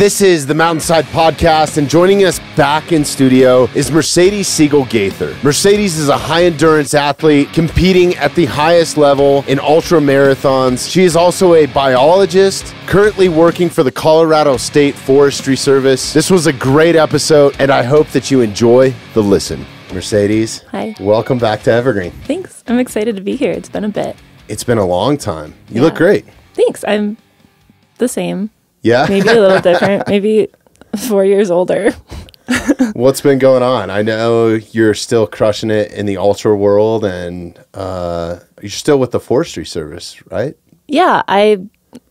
This is the Mountainside Podcast, and joining us back in studio is Mercedes Siegle Gaither. Mercedes is a high-endurance athlete competing at the highest level in ultra marathons. She is also a biologist, currently working for the Colorado State Forestry Service. This was a great episode, and I hope that you enjoy the listen. Mercedes, hi. Welcome back to Evergreen. Thanks. I'm excited to be here. It's been a bit. It's been a long time. You look great. Thanks. I'm the same. Yeah? Maybe a little different. Maybe 4 years older. What's been going on? I know you're still crushing it in the ultra world, and you're still with the Forestry Service, right? Yeah, I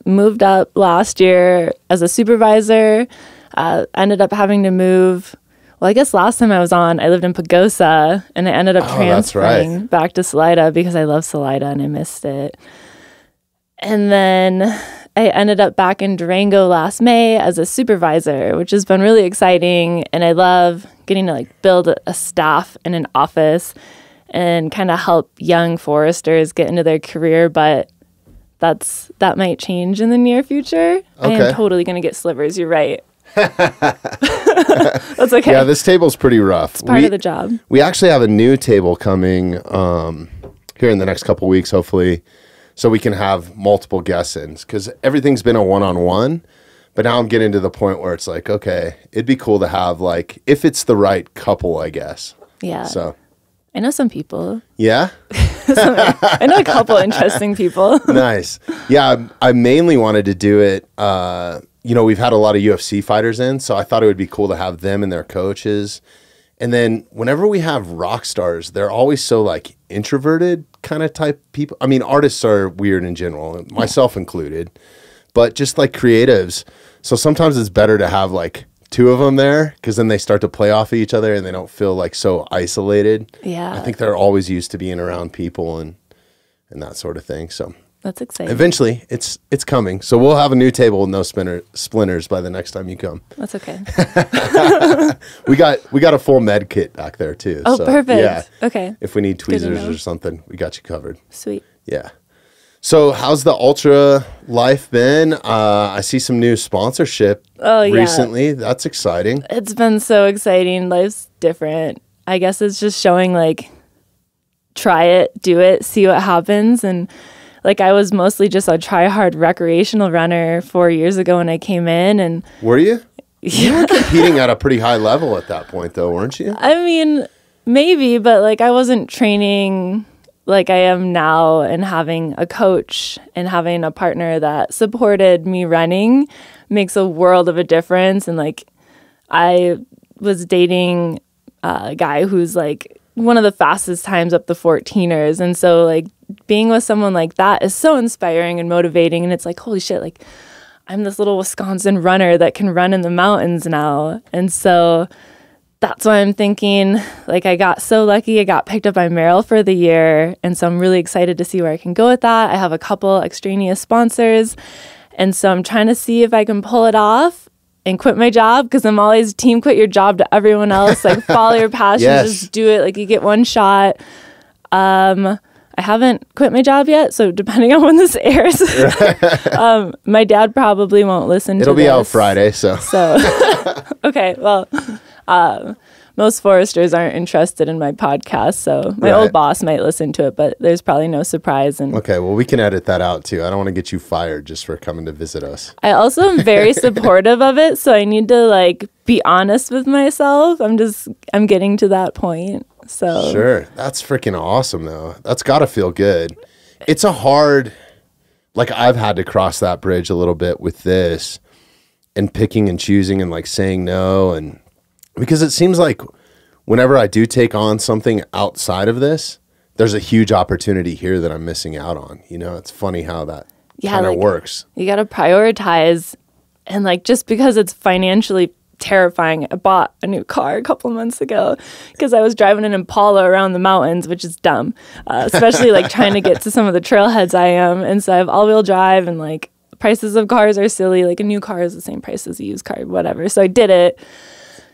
moved up last year as a supervisor. Ended up having to move. Well, I guess last time I was on, I lived in Pagosa, and I ended up transferring back to Salida because I love Salida and I missed it. And then I ended up back in Durango last May as a supervisor, which has been really exciting. And I love getting to build a staff in an office and kind of help young foresters get into their career. But that might change in the near future. Okay. I am totally going to get slivers. You're right. That's okay. Yeah, this table's pretty rough. It's part of the job. We actually have a new table coming here in the next couple weeks, hopefully, so we can have multiple guests in, because everything's been a one-on-one, but now I'm getting to the point where it's like, okay, it'd be cool to have, if it's the right couple, I guess. Yeah. So I know some people. Yeah? I know a couple interesting people. Nice. Yeah, I mainly wanted to do it. We've had a lot of UFC fighters in, so I thought it would be cool to have them and their coaches. And then whenever we have rock stars, they're always so introverted kind of type people. I mean, artists are weird in general, myself included, but just creatives. So sometimes it's better to have two of them there, because then they start to play off of each other and they don't feel so isolated. Yeah. I think they're always used to being around people and that sort of thing. So that's exciting. Eventually, it's coming. So we'll have a new table with no splinters by the next time you come. That's okay. We got a full med kit back there too. Oh, so, perfect. Yeah. Okay. If we need tweezers or something, we got you covered. Sweet. Yeah. So how's the ultra life been? I see some new sponsorship recently. That's exciting. It's been so exciting. Life's different. I guess it's just showing try it, do it, see what happens. And I was mostly just a try-hard recreational runner 4 years ago when I came in. And were you? Yeah. You were competing at a pretty high level at that point, though, weren't you? I mean, maybe, but I wasn't training like I am now, and having a coach and having a partner that supported me running makes a world of a difference. And I was dating a guy who's one of the fastest times up the 14ers. And so being with someone like that is so inspiring and motivating. And it's holy shit, I'm this little Wisconsin runner that can run in the mountains now. And so that's why I'm thinking, I got so lucky. I got picked up by Merrill for the year. And so I'm really excited to see where I can go with that. I have a couple extraneous sponsors. And so I'm trying to see if I can pull it off and quit my job, because I'm always team quit your job to everyone else. Follow your passion, just do it. You get one shot. I haven't quit my job yet, so depending on when this airs, my dad probably won't listen to this. It'll be out Friday, so. Okay, well, most foresters aren't interested in my podcast, so my old boss might listen to it, but there's probably no surprise. And okay, well, we can edit that out too. I don't want to get you fired just for coming to visit us. I also am very supportive of it, so I need to be honest with myself. I'm getting to that point. So sure, that's freaking awesome though. That's got to feel good. It's a hard, I've had to cross that bridge a little bit with this, and picking and choosing and saying no, and because it seems whenever I do take on something outside of this, there's a huge opportunity here that I'm missing out on. It's funny how that kind of works. You got to prioritize, and just because it's financially terrifying, I bought a new car a couple months ago because I was driving an Impala around the mountains, which is dumb, especially trying to get to some of the trailheads I am. And so I have all-wheel drive, and prices of cars are silly. A new car is the same price as a used car, whatever. So I did it.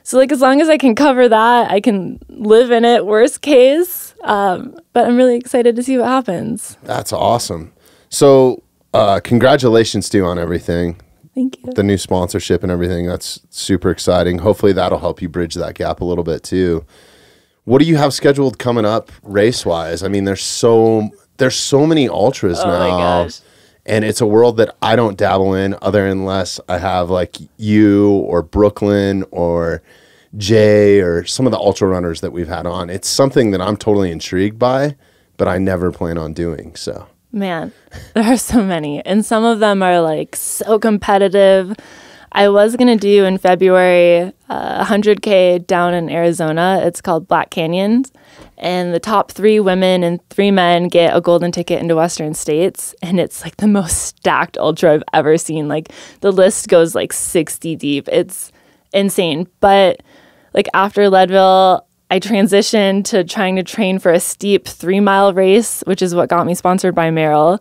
So as long as I can cover that, I can live in it, worst case. But I'm really excited to see what happens. That's awesome. So congratulations to you on everything. Thank you. The new sponsorship and everything. That's super exciting. Hopefully that'll help you bridge that gap a little bit too. What do you have scheduled coming up race wise? I mean, there's so many ultras now. My gosh. And it's a world that I don't dabble in other unless I have like you or Brooklyn or Jay or some of the ultra runners that we've had on. It's something that I'm totally intrigued by, but I never plan on doing. So, man, there are so many. And some of them are like so competitive. I was going to do in February 100K down in Arizona. It's called Black Canyons. And the top 3 women and 3 men get a golden ticket into Western States. And it's like the most stacked ultra I've ever seen. Like the list goes like 60 deep. It's insane. But like after Leadville, I transitioned to trying to train for a steep 3-mile race, which is what got me sponsored by Merrill.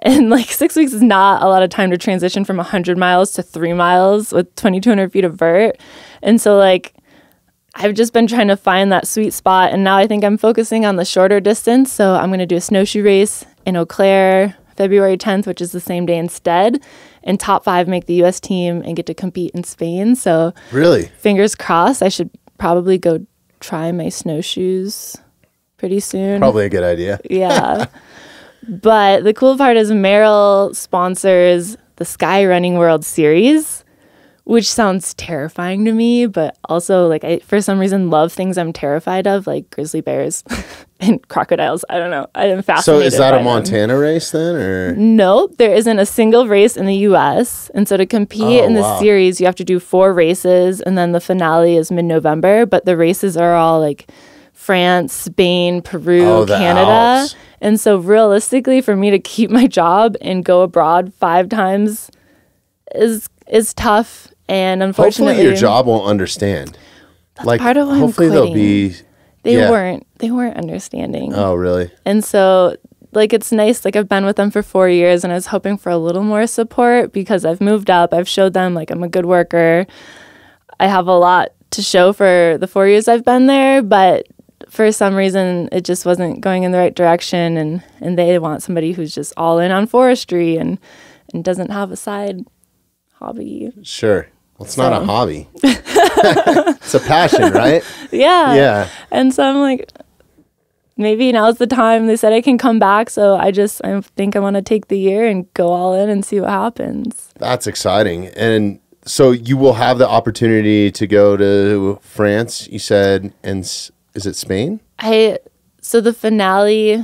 And like 6 weeks is not a lot of time to transition from 100 miles to 3 miles with 2,200 feet of vert. And so like I've just been trying to find that sweet spot. And now I think I'm focusing on the shorter distance. So I'm going to do a snowshoe race in Eau Claire, February 10th, which is the same day instead. And top 5 make the U.S. team and get to compete in Spain. So really, fingers crossed, I should probably go try my snowshoes pretty soon. probably a good idea. Yeah. But the cool part is Merrill sponsors the Sky Running World Series, which sounds terrifying to me, but also like I, for some reason, love things I'm terrified of, like grizzly bears and crocodiles. I don't know. I am fascinated. So is that by a Montana race then, or no? There isn't a single race in the U.S. And so to compete in the series, you have to do 4 races, and then the finale is mid-November. But the races are all like France, Spain, Peru, Canada. Alps. And so realistically, for me to keep my job and go abroad 5 times is tough. And unfortunately, hopefully your job won't understand. That's like part of why hopefully I'm they'll quitting. be. They weren't understanding. Oh, really? And so like it's nice. Like I've been with them for 4 years, and I was hoping for a little more support because I've moved up. I've showed them like I'm a good worker. I have a lot to show for the 4 years I've been there, but for some reason, it just wasn't going in the right direction, and they want somebody who's just all in on forestry and doesn't have a side hobby. Sure. Well, it's not a hobby. It's a passion, right? Yeah. Yeah. And so I'm like, maybe now's the time. They said I can come back, so I think I want to take the year and go all in and see what happens. That's exciting. And so you will have the opportunity to go to France, you said, and is it Spain? So the finale,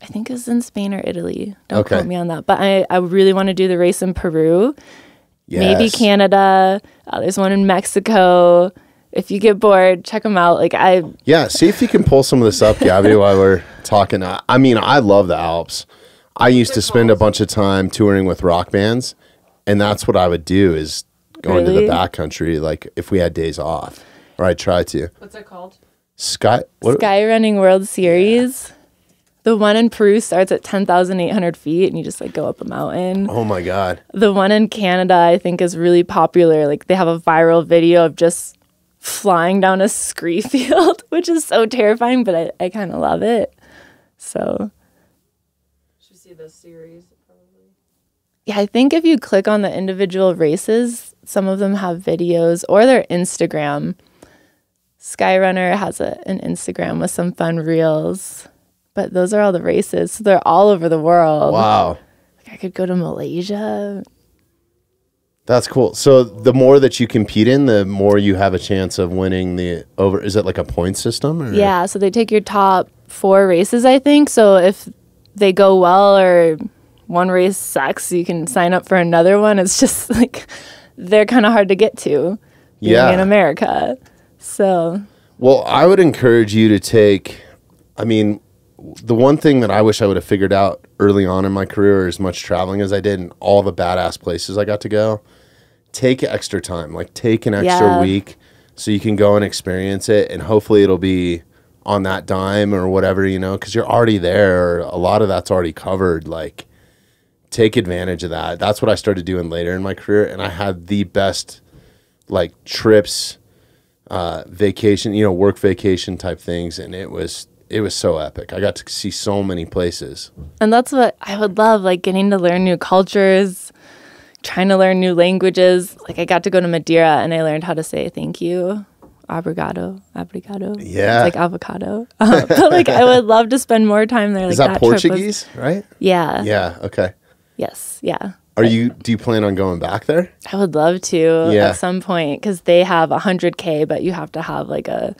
I think, is in Spain or Italy. Don't quote me on that. But I really want to do the race in Peru. Yes. Maybe Canada. There's one in Mexico. If you get bored, check them out. See if you can pull some of this up, Gabby, while we're talking. I mean, I love the Alps. I used to spend a bunch of time touring with rock bands, and that's what I would do is go into the backcountry, like if we had days off, or I'd try to. What's it called? Sky Running World Series. Yeah. The one in Peru starts at 10,800 feet, and you just like go up a mountain. Oh my God. The one in Canada, I think, is really popular. Like they have a viral video of just flying down a scree field, which is so terrifying, but I kind of love it. So. You should see this series, probably. Yeah, I think if you click on the individual races, some of them have videos or their Instagram. Skyrunner has an Instagram with some fun reels, but those are all the races. So they're all over the world. Wow. Like I could go to Malaysia. That's cool. So the more that you compete in, the more you have a chance of winning is it like a point system? Or? Yeah. So they take your top 4 races, I think. So if they go well or one race sucks, you can sign up for another one. It's just like, they're kind of hard to get to being in America. So, well, I would encourage you to take, the one thing that I wish I would have figured out early on in my career, as much traveling as I did and all the badass places I got to go, take extra time, like take an extra week so you can go and experience it. And hopefully it'll be on that dime or whatever, because you're already there. Or a lot of that's already covered. Like take advantage of that. That's what I started doing later in my career. And I had the best trips, vacation, work vacation type things, and it was so epic. I got to see so many places. And that's what I would love, like getting to learn new cultures, trying to learn new languages. Like I got to go to Madeira and I learned how to say thank you. Obrigado. Yeah. It's like avocado. But like I would love to spend more time there. Like Is that Portuguese, right? Yeah. Yeah. Okay. Yes. Yeah. Do you plan on going back there? I would love to at some point because they have 100K, but you have to have like a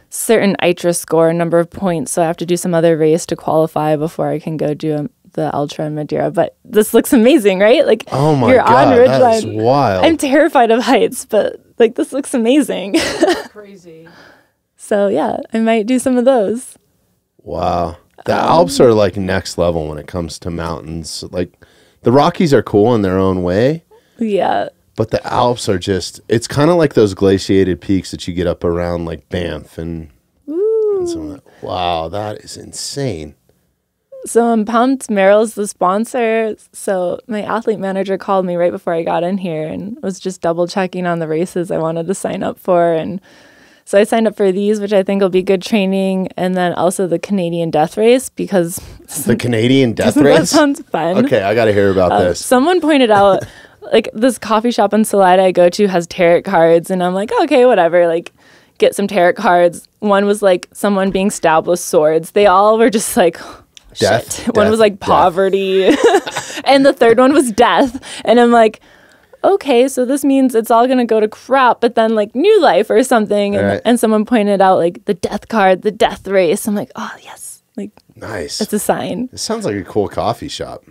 certain ITRA score, number of points. So I have to do some other race to qualify before I can go do the Ultra in Madeira. But this looks amazing, right? Like, oh my you're God, on that is ridgeline. wild. I'm terrified of heights, but like this looks amazing. Crazy. So yeah, I might do some of those. Wow. The Alps are like next level when it comes to mountains. Like the Rockies are cool in their own way. Yeah. But the Alps are just, it's kind of like those glaciated peaks that you get up around like Banff and some of that. Wow, that is insane. So I'm pumped. Merrill's the sponsor. So my athlete manager called me right before I got in here and was just double checking on the races I wanted to sign up for. And so I signed up for these, which I think will be good training. And then also the Canadian Death Race because... The Canadian Death Race? That sounds fun. Okay, I got to hear about this. Someone pointed out, like, this coffee shop in Salida I go to has tarot cards. And I'm like, okay, whatever. Like, get some tarot cards. One was, like, someone being stabbed with swords. They all were just, like... Death. Shit. One was like poverty. And the third one was death. And I'm like, okay, so this means it's all going to go to crap, but then like new life or something. And, right. and someone pointed out like the death card, the death race. I'm like, oh, yes. Like, nice. It's a sign. It sounds like a cool coffee shop.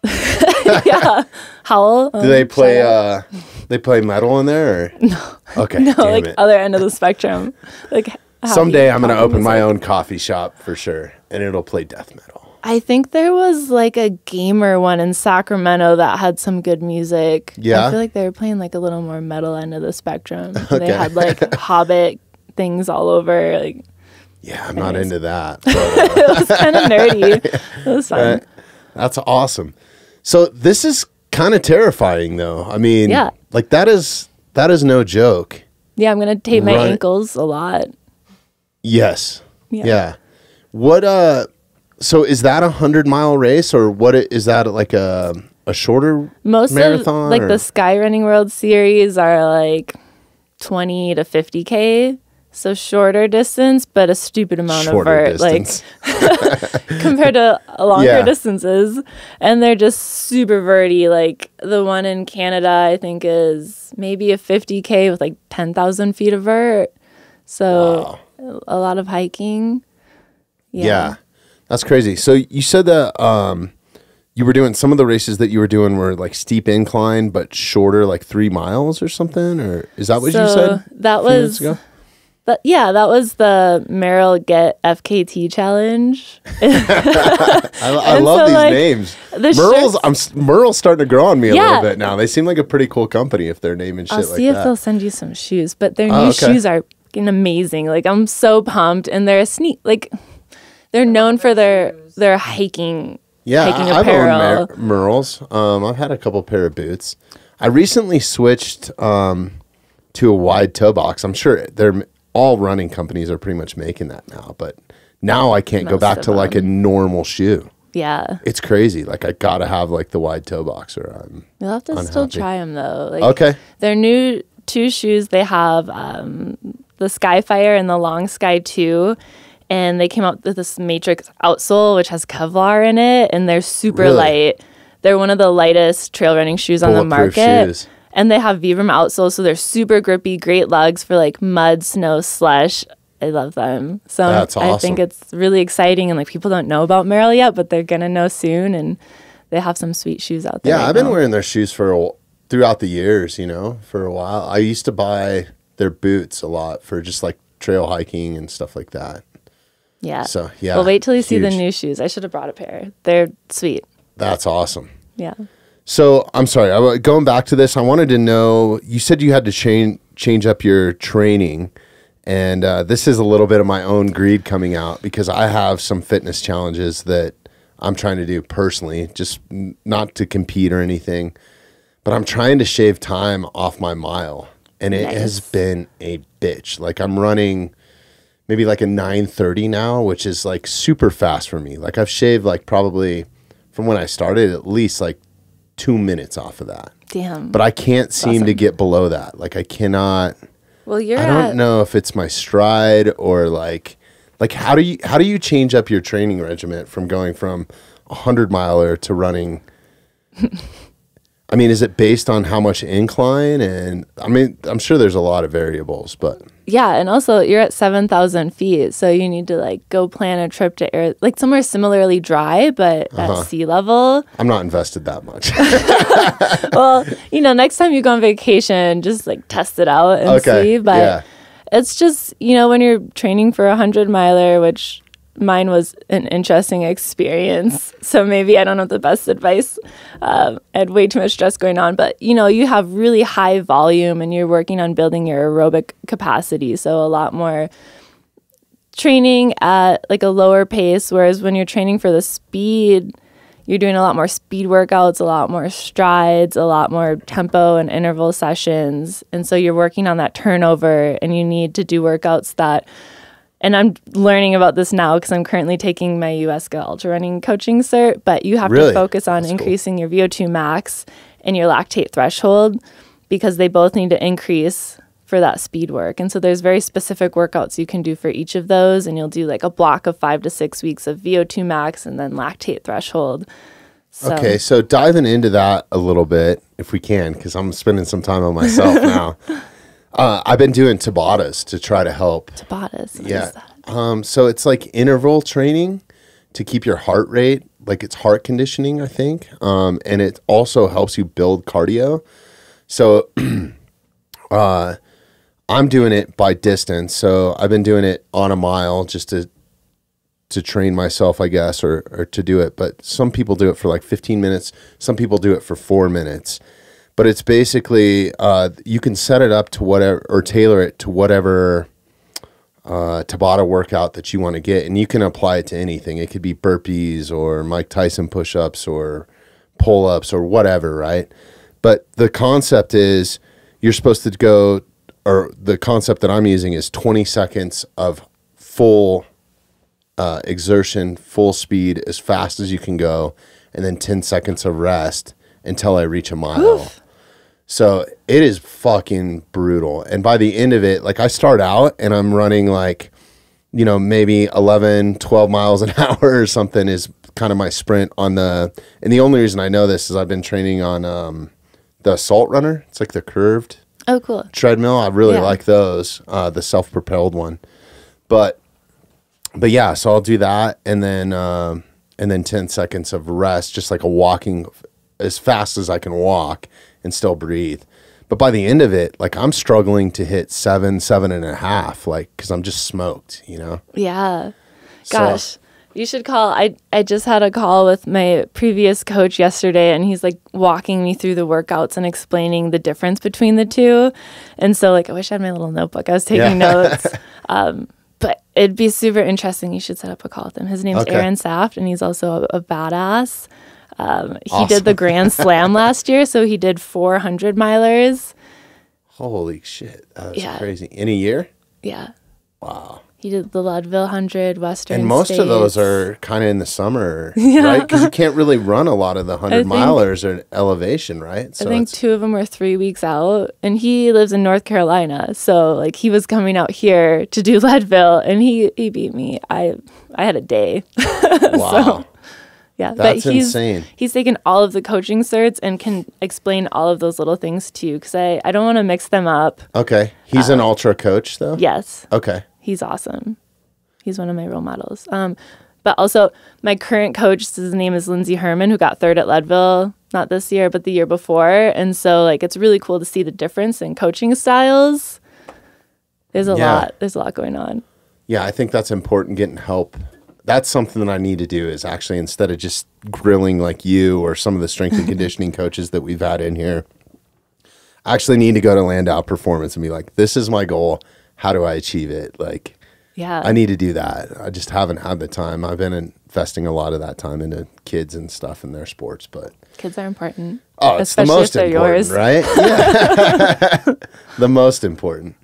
Yeah. Howl. Do they play metal in there? Or? No. Okay. No, damn like it. other end of the spectrum. Like someday I'm going to open my own coffee shop for sure, and it'll play death metal. I think there was like a gamer one in Sacramento that had some good music. Yeah. I feel like they were playing like a little more metal end of the spectrum. Okay. They had like Hobbit things all over. Like, yeah, I'm not into that. But, it was kind of nerdy. It was fun. That's awesome. So this is kind of terrifying, though. I mean, yeah. Like that is no joke. Yeah, I'm gonna tape my ankles a lot. Yes. Yeah. What? So is that 100-mile race, or what? Is that like a shorter marathon? Of like the Sky Running World Series are like 20 to 50K. So shorter distance, but a stupid amount of vert, like compared to longer distances. And they're just super verty. Like the one in Canada, I think is maybe a 50K with like 10,000 feet of vert. So a lot of hiking. Yeah, that's crazy. So you said that you were doing some of the races that you were doing were like steep incline, but shorter, like 3 miles or something. Or is that what you said? That was. But yeah, that was the Merrill Get FKT challenge. I love these names. Merrill's starting to grow on me a little bit now. They seem like a pretty cool company if they're naming shit like that. I'll see if they'll send you some shoes. But their new shoes are amazing. Like I'm so pumped, and they're they're known for their hiking. Yeah, hiking apparel. I've owned Merrill's. I've had a couple pair of boots. I recently switched to a wide toe box. I'm sure all running companies are pretty much making that now, but now I can't go back to like a normal shoe. Yeah. It's crazy. Like I gotta have like the wide toe box or You'll have to still try them though. Like, okay. Their new 2 shoes, they have the Skyfire and the Long Sky 2. And they came out with this Matrix outsole, which has Kevlar in it. And they're super light. They're one of the lightest trail running shoes on the market. Shoes. And they have Vibram outsoles, so they're super grippy, great lugs for like mud, snow, slush. I love them. So that's awesome. I think it's really exciting, and like people don't know about Merrill yet, but they're gonna know soon, and they have some sweet shoes out there. Yeah, I've been wearing their shoes throughout the years, for a while. I used to buy their boots a lot for just like trail hiking and stuff like that. Yeah. So yeah. Well, wait till you see the new shoes. I should have brought a pair. They're sweet. That's awesome. Yeah. So I'm sorry, going back to this, I wanted to know, you said you had to change up your training, and this is a little bit of my own greed coming out because I have some fitness challenges that I'm trying to do personally, just not to compete or anything, but I'm trying to shave time off my mile, and it has been a bitch. Like I'm running maybe like a 9:30 now, which is like super fast for me. Like I've shaved like probably from when I started at least like 2 minutes off of that. Damn. but I can't seem to awesome. get below that. Like I cannot. Well, you're I don't know if it's my stride or like how do you change up your training regimen from going from 100-miler to running? I mean, is it based on how much incline? And I mean, I'm sure there's a lot of variables, but Yeah, and also you're at 7,000 feet, so you need to like go plan a trip to air, like somewhere similarly dry, but at sea level. I'm not invested that much. Well, next time you go on vacation, just like test it out and Okay, see. But yeah. it's just, when you're training for a 100-miler, which mine was an interesting experience. So maybe I don't have the best advice. I had way too much stress going on. But, you have really high volume and you're working on building your aerobic capacity. So a lot more training at like a lower pace. Whereas when you're training for the speed, you're doing a lot more speed workouts, a lot more strides, a lot more tempo and interval sessions. And so you're working on that turnover and you need to do workouts that. And I'm learning about this now because I'm currently taking my USGA ultra running coaching cert, but you have Really? to focus on That's increasing your VO2 max and your lactate threshold because they both need to increase for that speed work. And so there's very specific workouts you can do for each of those. And you'll do like a block of 5 to 6 weeks of VO2 max and then lactate threshold. So, Okay, so diving into that a little bit, if we can, because I'm spending some time on myself now. I've been doing Tabatas to try to help. Tabatas. What Yeah. is that? So it's like interval training to keep your heart rate, like it's heart conditioning, I think. And it also helps you build cardio. So I'm doing it by distance. So I've been doing it on a mile just to train myself, I guess, or to do it. But some people do it for like 15 minutes. Some people do it for 4 minutes. But it's basically, you can set it up to whatever, or tailor it to whatever Tabata workout that you want to get. And you can apply it to anything. It could be burpees or Mike Tyson push-ups or pull-ups or whatever, right? But the concept is you're supposed to go, or the concept that I'm using is 20 seconds of full exertion, full speed, as fast as you can go, and then 10 seconds of rest until I reach a mile. Oof. So it is fucking brutal. And by the end of it, like I start out and I'm running like, maybe 11, 12 miles an hour or something is kind of my sprint and the only reason I know this is I've been training on the Assault Runner. It's like the curved Oh, cool. treadmill. I really Yeah. like those, the self-propelled one. But yeah, so I'll do that and then 10 seconds of rest, just like a walking as fast as I can walk and still breathe. But by the end of it, like I'm struggling to hit 7.5, like, cause I'm just smoked, Yeah. So- Gosh, you should call. I just had a call with my previous coach yesterday, and he's like walking me through the workouts and explaining the difference between the two. And so, like, I wish I had my little notebook. I was taking notes. But it'd be super interesting. You should set up a call with him. His name's Okay. Aaron Saft, and he's also a badass. He Awesome. did the Grand Slam last year, so he did 400 milers. Holy shit. That's Yeah. crazy. In a year? Yeah. Wow. He did the Leadville 100, Western And most of those States. are kind of in the summer, right? Because you can't really run a lot of the 100 think- milers or elevation, right? So I think it's- 2 of them were 3 weeks out, and he lives in North Carolina. So like he was coming out here to do Leadville, and he beat me. I had a day. wow. Yeah, That's but insane. He's taken all of the coaching certs and can explain all of those little things to you because I don't want to mix them up. Okay. He's an ultra coach, though? Yes, Okay. he's awesome. He's one of my role models. But also my current coach, his name is Lindsay Herman, who got 3rd at Leadville, not this year, but the year before. And so like it's really cool to see the difference in coaching styles. There's a lot going on. Yeah, I think that's important, getting help. That's something that I need to do is actually, instead of just grilling like you or some of the strength and conditioning coaches that we've had in here, I actually need to go to Landau Performance and be like, this is my goal. How do I achieve it? Like, Yeah. I need to do that. I just haven't had the time. I've been investing a lot of that time into kids and stuff in their sports, but Kids are important. oh, it's Especially the most if they're important, yours. right? Yeah. The most important.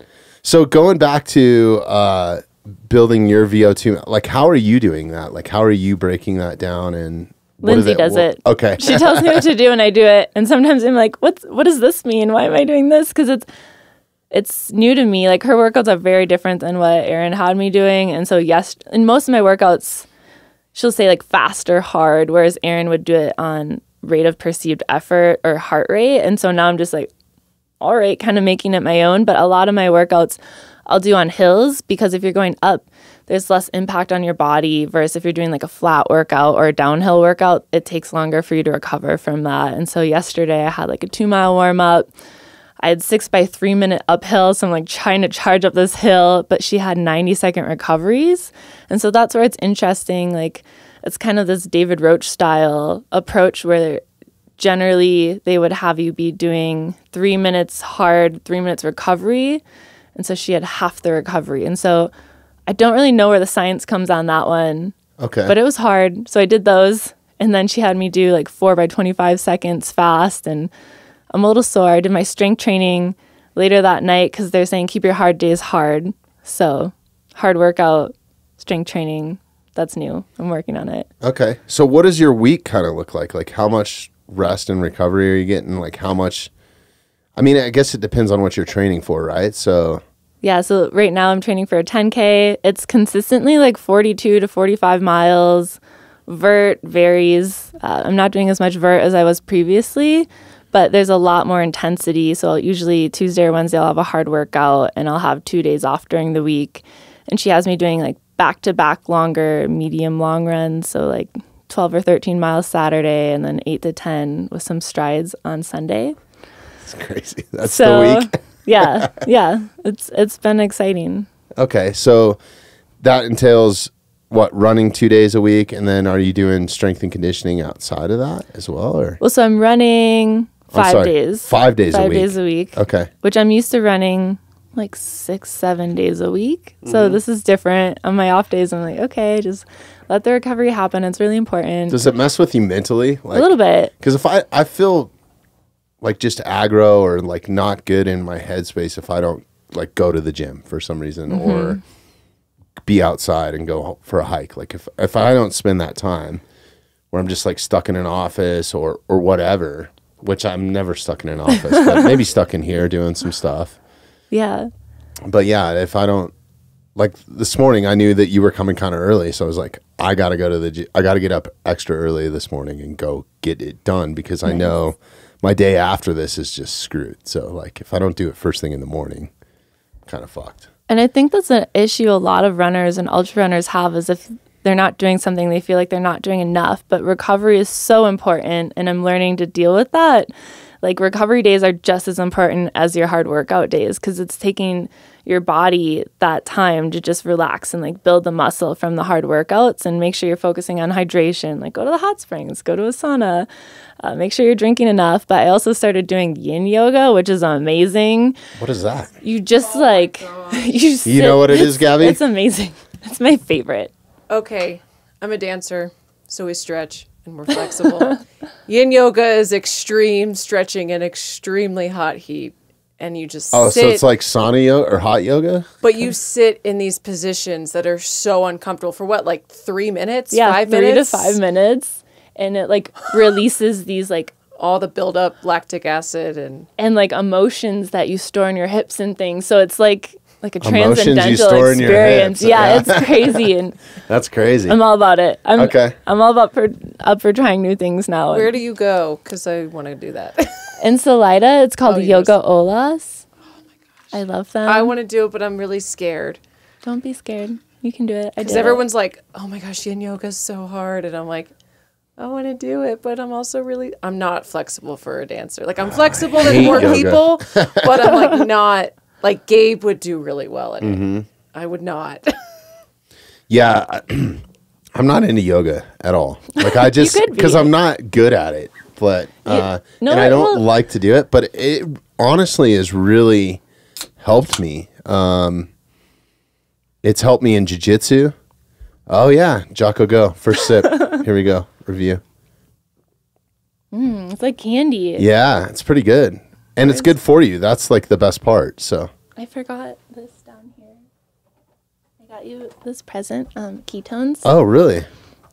So going back to building your VO2, like how are you doing that? Like how are you breaking that down and Lindsay does it. Okay. She tells me what to do and I do it. And sometimes I'm like, what does this mean? Why am I doing this? Because it's new to me. Like her workouts are very different than what Erin had me doing. And so in most of my workouts, she'll say like fast or hard, whereas Erin would do it on rate of perceived effort or heart rate. And so now I'm just like, all right, kind of making it my own. But a lot of my workouts I'll do on hills, because if you're going up, there's less impact on your body versus if you're doing like a flat workout or a downhill workout, it takes longer for you to recover from that. And so yesterday I had like a 2-mile warm up. I had 6 by 3 minute uphill. So I'm like trying to charge up this hill, but she had 90-second recoveries. And so that's where it's interesting. Like it's kind of this David Roach style approach where generally they would have you be doing 3 minutes hard, 3 minutes recovery. And so she had half the recovery. And so I don't really know where the science comes on that one. Okay. But it was hard. So I did those. And then she had me do like 4 by 25 seconds fast. And I'm a little sore. I did my strength training later that night because they're saying keep your hard days hard. So hard workout, strength training, that's new. I'm working on it. Okay. So what does your week kind of look like? Like how much rest and recovery are you getting? Like how much? I mean, I guess it depends on what you're training for, right? So yeah, so right now I'm training for a 10K. It's consistently like 42 to 45 miles. Vert varies. I'm not doing as much vert as I was previously, but there's a lot more intensity. So usually Tuesday or Wednesday I'll have a hard workout and I'll have 2 days off during the week. And she has me doing like back-to-back longer, medium long runs. So like 12 or 13 miles Saturday and then 8 to 10 with some strides on Sunday. It's crazy. That's the week. yeah. It's been exciting. Okay, so that entails what, running 2 days a week, and then are you doing strength and conditioning outside of that as well, or? Well, so I'm running 5 days. 5 days a week. 5 days a week. Okay. Which I'm used to running like 6-7 days a week. So this is different. On my off days, I'm like, okay, just let the recovery happen. It's really important. Does it mess with you mentally? Like, a little bit. Because if I feel like just aggro or like not good in my headspace if I don't like go to the gym for some reason or be outside and go for a hike. Like if I don't spend that time where I'm just like stuck in an office or whatever, which I'm never stuck in an office, but maybe stuck in here doing some stuff. Yeah. But yeah, if I don't, like this morning, I knew that you were coming kind of early. So I was like, I got to go to the gym. I got to get up extra early this morning and go get it done because I know my day after this is just screwed. So like if I don't do it first thing in the morning, I'm kind of fucked. And I think that's an issue a lot of runners and ultra runners have is if they're not doing something, they feel like they're not doing enough. But recovery is so important, and I'm learning to deal with that. Like recovery days are just as important as your hard workout days because it's taking your body that time to just relax and like build the muscle from the hard workouts and make sure you're focusing on hydration. Like go to the hot springs, go to a sauna, make sure you're drinking enough. But I also started doing yin yoga, which is amazing. What is that? You just you know what it is, Gabby? It's amazing. It's my favorite. Okay, I'm a dancer, so we stretch and we're flexible. Yin yoga is extreme stretching and extremely hot heat. And you just sit. So it's like sauna yoga or hot yoga? But you sit in these positions that are so uncomfortable for what, like 3 minutes? Yeah, 5 3 minutes? to 5 minutes. And it like releases these like all the buildup lactic acid and like emotions that you store in your hips and things. So it's like a Emotions you transcendental store in your experience. hips. Yeah, it's crazy. And That's crazy. I'm all about it. I'm all up for trying new things now. where do you go? Because I want to do that. In Salida, it's called yes. Yoga Olas. Oh my gosh. I love them. I want to do it, but I'm really scared. Don't be scared. You can do it. Because everyone's like, oh my gosh, yin yoga is so hard. And I'm like, I want to do it, but I'm also I'm not flexible for a dancer. Like I'm flexible with more yoga. people, but I'm like not, like Gabe would do really well at it. I would not. Yeah, I'm not into yoga at all. Like I just, because I'm not good at it, but, and I don't like to do it, but it honestly has really helped me. It's helped me in jiu-jitsu. Oh yeah, Jocko, go. First sip. Here we go. Review. It's like candy. Yeah, it's pretty good. And it's good for you. That's like the best part. So I forgot this down here. I got you this present, ketones. Oh, really?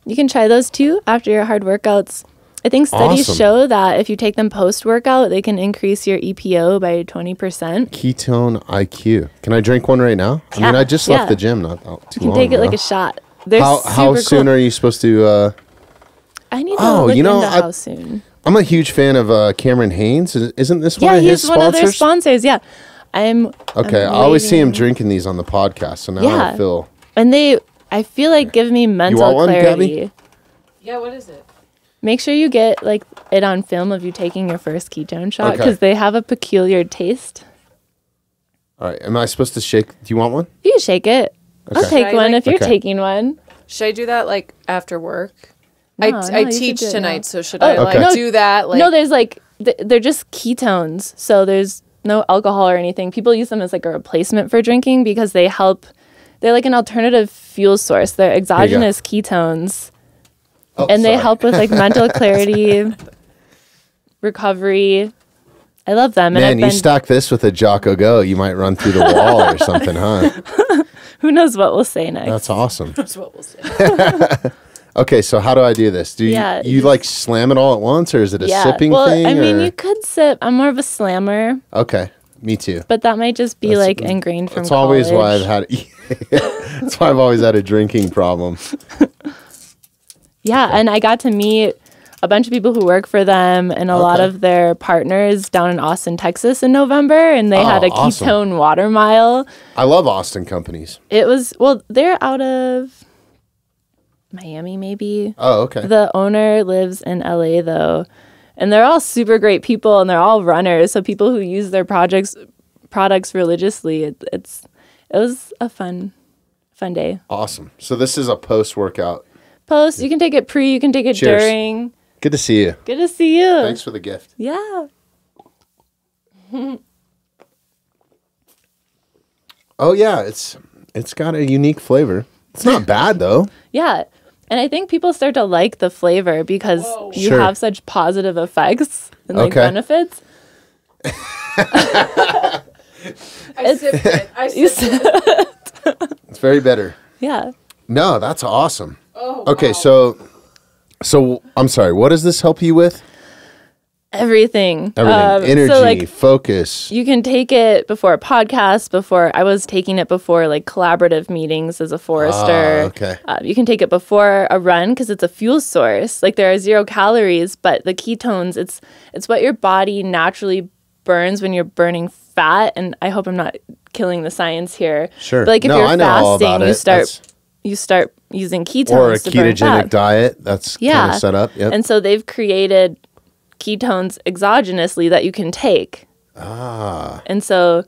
you can try those too after your hard workouts. I think studies Awesome. show that if you take them post-workout, they can increase your EPO by 20%. Ketone IQ. Can I drink one right now? I mean, Yeah, I just yeah. left the gym not too You long can take it ago. like a shot. They're How super soon cool. are you supposed to... I need to Oh, look you know, into I- how soon. I'm a huge fan of Cameron Haynes. Isn't this one Yeah, of his he's one of their sponsors? sponsors. Yeah. Okay, I I'm always see him waiting. drinking these on the podcast, so now Yeah. I feel... And I feel like give me mental want one, clarity. Gabby? Yeah, what is it? Make sure you get like it on film of you taking your first ketone shot Okay. because they have a peculiar taste. All right, am I supposed to shake? Do you want one? You can shake it. I'll Okay. take Should I, one like- if you're Okay. taking one. Should I do that like after work? No, I no, you should teach do it tonight, now. so should I like Okay. do that? Like, No, there's like they're just ketones, so there's no alcohol or anything. People use them as like a replacement for drinking because they help. They're like an alternative fuel source. They're exogenous ketones, Oh, and they sorry. help with like mental clarity, recovery. I love them. And Man, I've you been, stack this with a Jocko Go, you might run through the wall or something, huh? who knows what we'll say next. That's awesome. that's what we'll say. Okay, so how do I do this? Do you, Yeah, you like slam it all at once, or is it a yeah. sipping well, thing? I mean, or- you could sip. I'm more of a slammer, Okay, me too. but that might just be That's- like ingrained from That's college. always why I've had. That's why I've always had a drinking problem. Yeah, and I got to meet a bunch of people who work for them and a lot Okay. of their partners down in Austin, Texas in November, and they had a awesome. ketone water mile. I love Austin companies. It was, well, they're out of Miami maybe. Oh, okay. The owner lives in LA though, and they're all super great people and they're all runners, so people who use their products religiously. It was a fun day. Awesome. So this is a post-workout. Post, you can take it pre, you can take it Cheers. during. Good to see you. Good to see you. Thanks for the gift. Yeah. Oh yeah, it's got a unique flavor. It's not bad though. Yeah. And I think people start to like the flavor because you Sure. have such positive effects and like Okay. benefits. I sipped it. I You sipped it. It's very bitter. Yeah. No, that's awesome. Oh, Okay, wow. so I'm sorry. What does this help you with? Everything. Everything. Energy, So like focus. you can take it before a podcast, I was taking it before like collaborative meetings as a forester. Okay. You can take it before a run because it's a fuel source. Like there are 0 calories, but the ketones, it's what your body naturally burns when you're burning fat. And I hope I'm not killing the science here. Sure. But like if No, you're I know all fasting, about it. you start using ketones Or a to burn ketogenic fat. diet. That's kind Yeah. of set up. Yep. And so they've created ketones exogenously that you can take. And so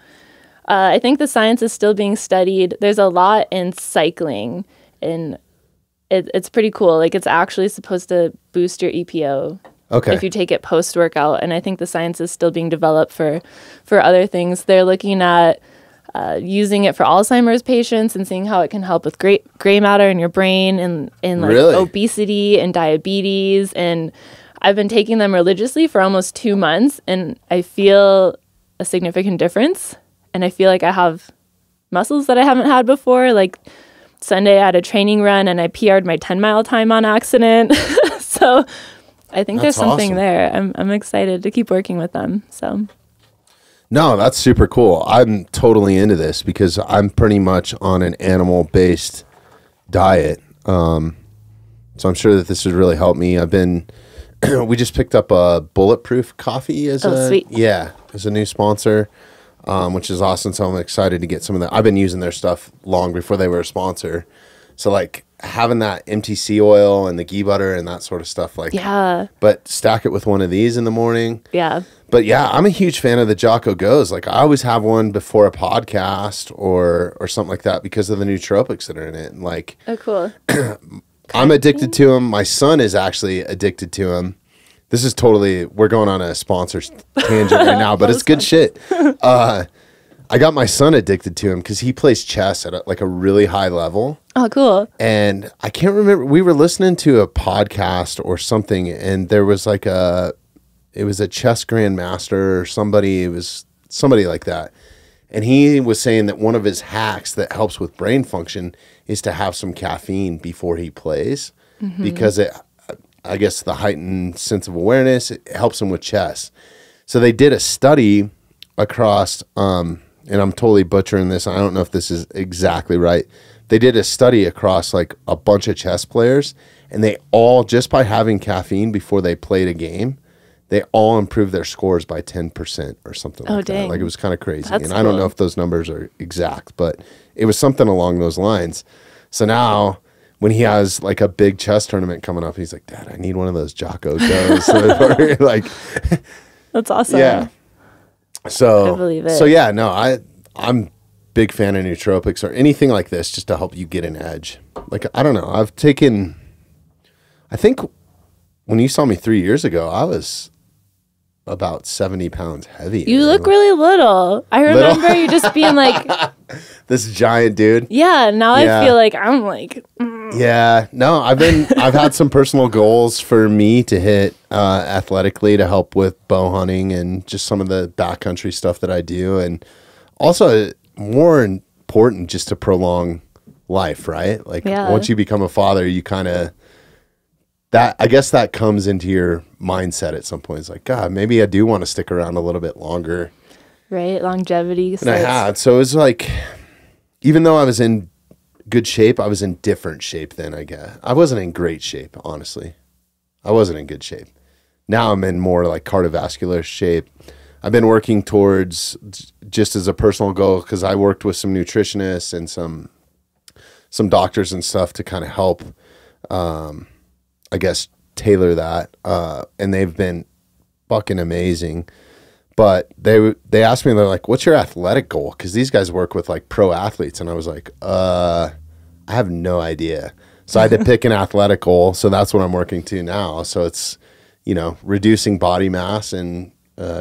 I think the science is still being studied. There's a lot in cycling, and it's pretty cool. Like it's actually supposed to boost your EPO Okay. if you take it post-workout. And I think the science is still being developed for other things. They're looking at using it for Alzheimer's patients and seeing how it can help with gray matter in your brain and like Really? obesity and diabetes. And I've been taking them religiously for almost 2 months, and I feel a significant difference. And I feel like I have muscles that I haven't had before. Like Sunday, I had a training run, and I PR'd my 10-mile time on accident. So I think there's That's something awesome. there. I'm excited to keep working with them. So No, that's super cool. I'm totally into this because I'm pretty much on an animal-based diet. So I'm sure that this would really help me. We just picked up a Bulletproof coffee as sweet. as a new sponsor, which is awesome. So I'm excited to get some of that. I've been using their stuff long before they were a sponsor. So like having that MTC oil and the ghee butter and that sort of stuff, like yeah, but stack it with one of these in the morning. yeah. But yeah, I'm a huge fan of the Jocko Goes. Like I always have one before a podcast or something like that because of the nootropics that are in it. And like Oh, cool. I'm addicted to them. My son is actually addicted to them. This is totally, we're going on a sponsor tangent right now, but it's good shit. I got my son addicted to him because he plays chess at a really high level. Oh, cool. And I can't remember, we were listening to a podcast or something, and there was like it was a chess grandmaster or somebody, it was somebody like that. And he was saying that one of his hacks that helps with brain function is to have some caffeine before he plays. because I guess the heightened sense of awareness, it helps them with chess. So they did a study across, and I'm totally butchering this. I don't know if this is exactly right. They did a study across like a bunch of chess players, and they all, just by having caffeine before they played a game, they all improved their scores by 10% or something like that. Like, it was kind of crazy. That's and I don't know if those numbers are exact, but it was something along those lines. So now when he has like a big chess tournament coming up, he's like, Dad, I need one of those Jocko Goes. Like, that's awesome. Yeah. So I believe it. So yeah, no, I'm big fan of nootropics or anything like this just to help you get an edge. Like, I don't know. I think when you saw me 3 years ago, I was about 70 pounds heavy. You look really little. I remember you just being like this giant dude. Yeah, now Yeah. I feel like I'm like Yeah, no, I've had some personal goals for me to hit athletically to help with bow hunting and just some of the backcountry stuff that I do, and also more important just to prolong life, right? Like once you become a father, you kind of I guess that comes into your mindset at some point. It's like, God, maybe I do want to stick around a little bit longer. Right, longevity. And I had. So it was like, even though I was in good shape, I was in different shape then, I guess. I wasn't in great shape, honestly. I wasn't in good shape. Now I'm in more like cardiovascular shape. I've been working towards, just as a personal goal, because I worked with some nutritionists and some doctors and stuff to kind of help, I guess, tailor that. And they've been fucking amazing. But they asked me, they're like, what's your athletic goal? Because these guys work with like pro athletes. And I was like, I have no idea. So I had to pick an athletic goal. So that's what I'm working to now. So it's, reducing body mass and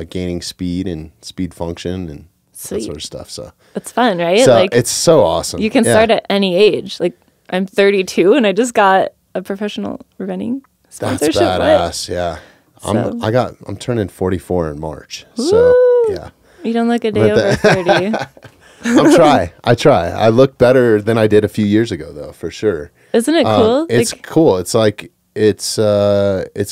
gaining speed and speed function and that sort of stuff. So it's fun, right? So like, it's so awesome. You can start at any age. Like, I'm 32 and I just got a professional running sponsorship. That's badass. Yeah. I'm turning 44 in March. So yeah. You don't look a day over 30. I try. I look better than I did a few years ago though, for sure. Isn't it cool? It's cool. It's like, it's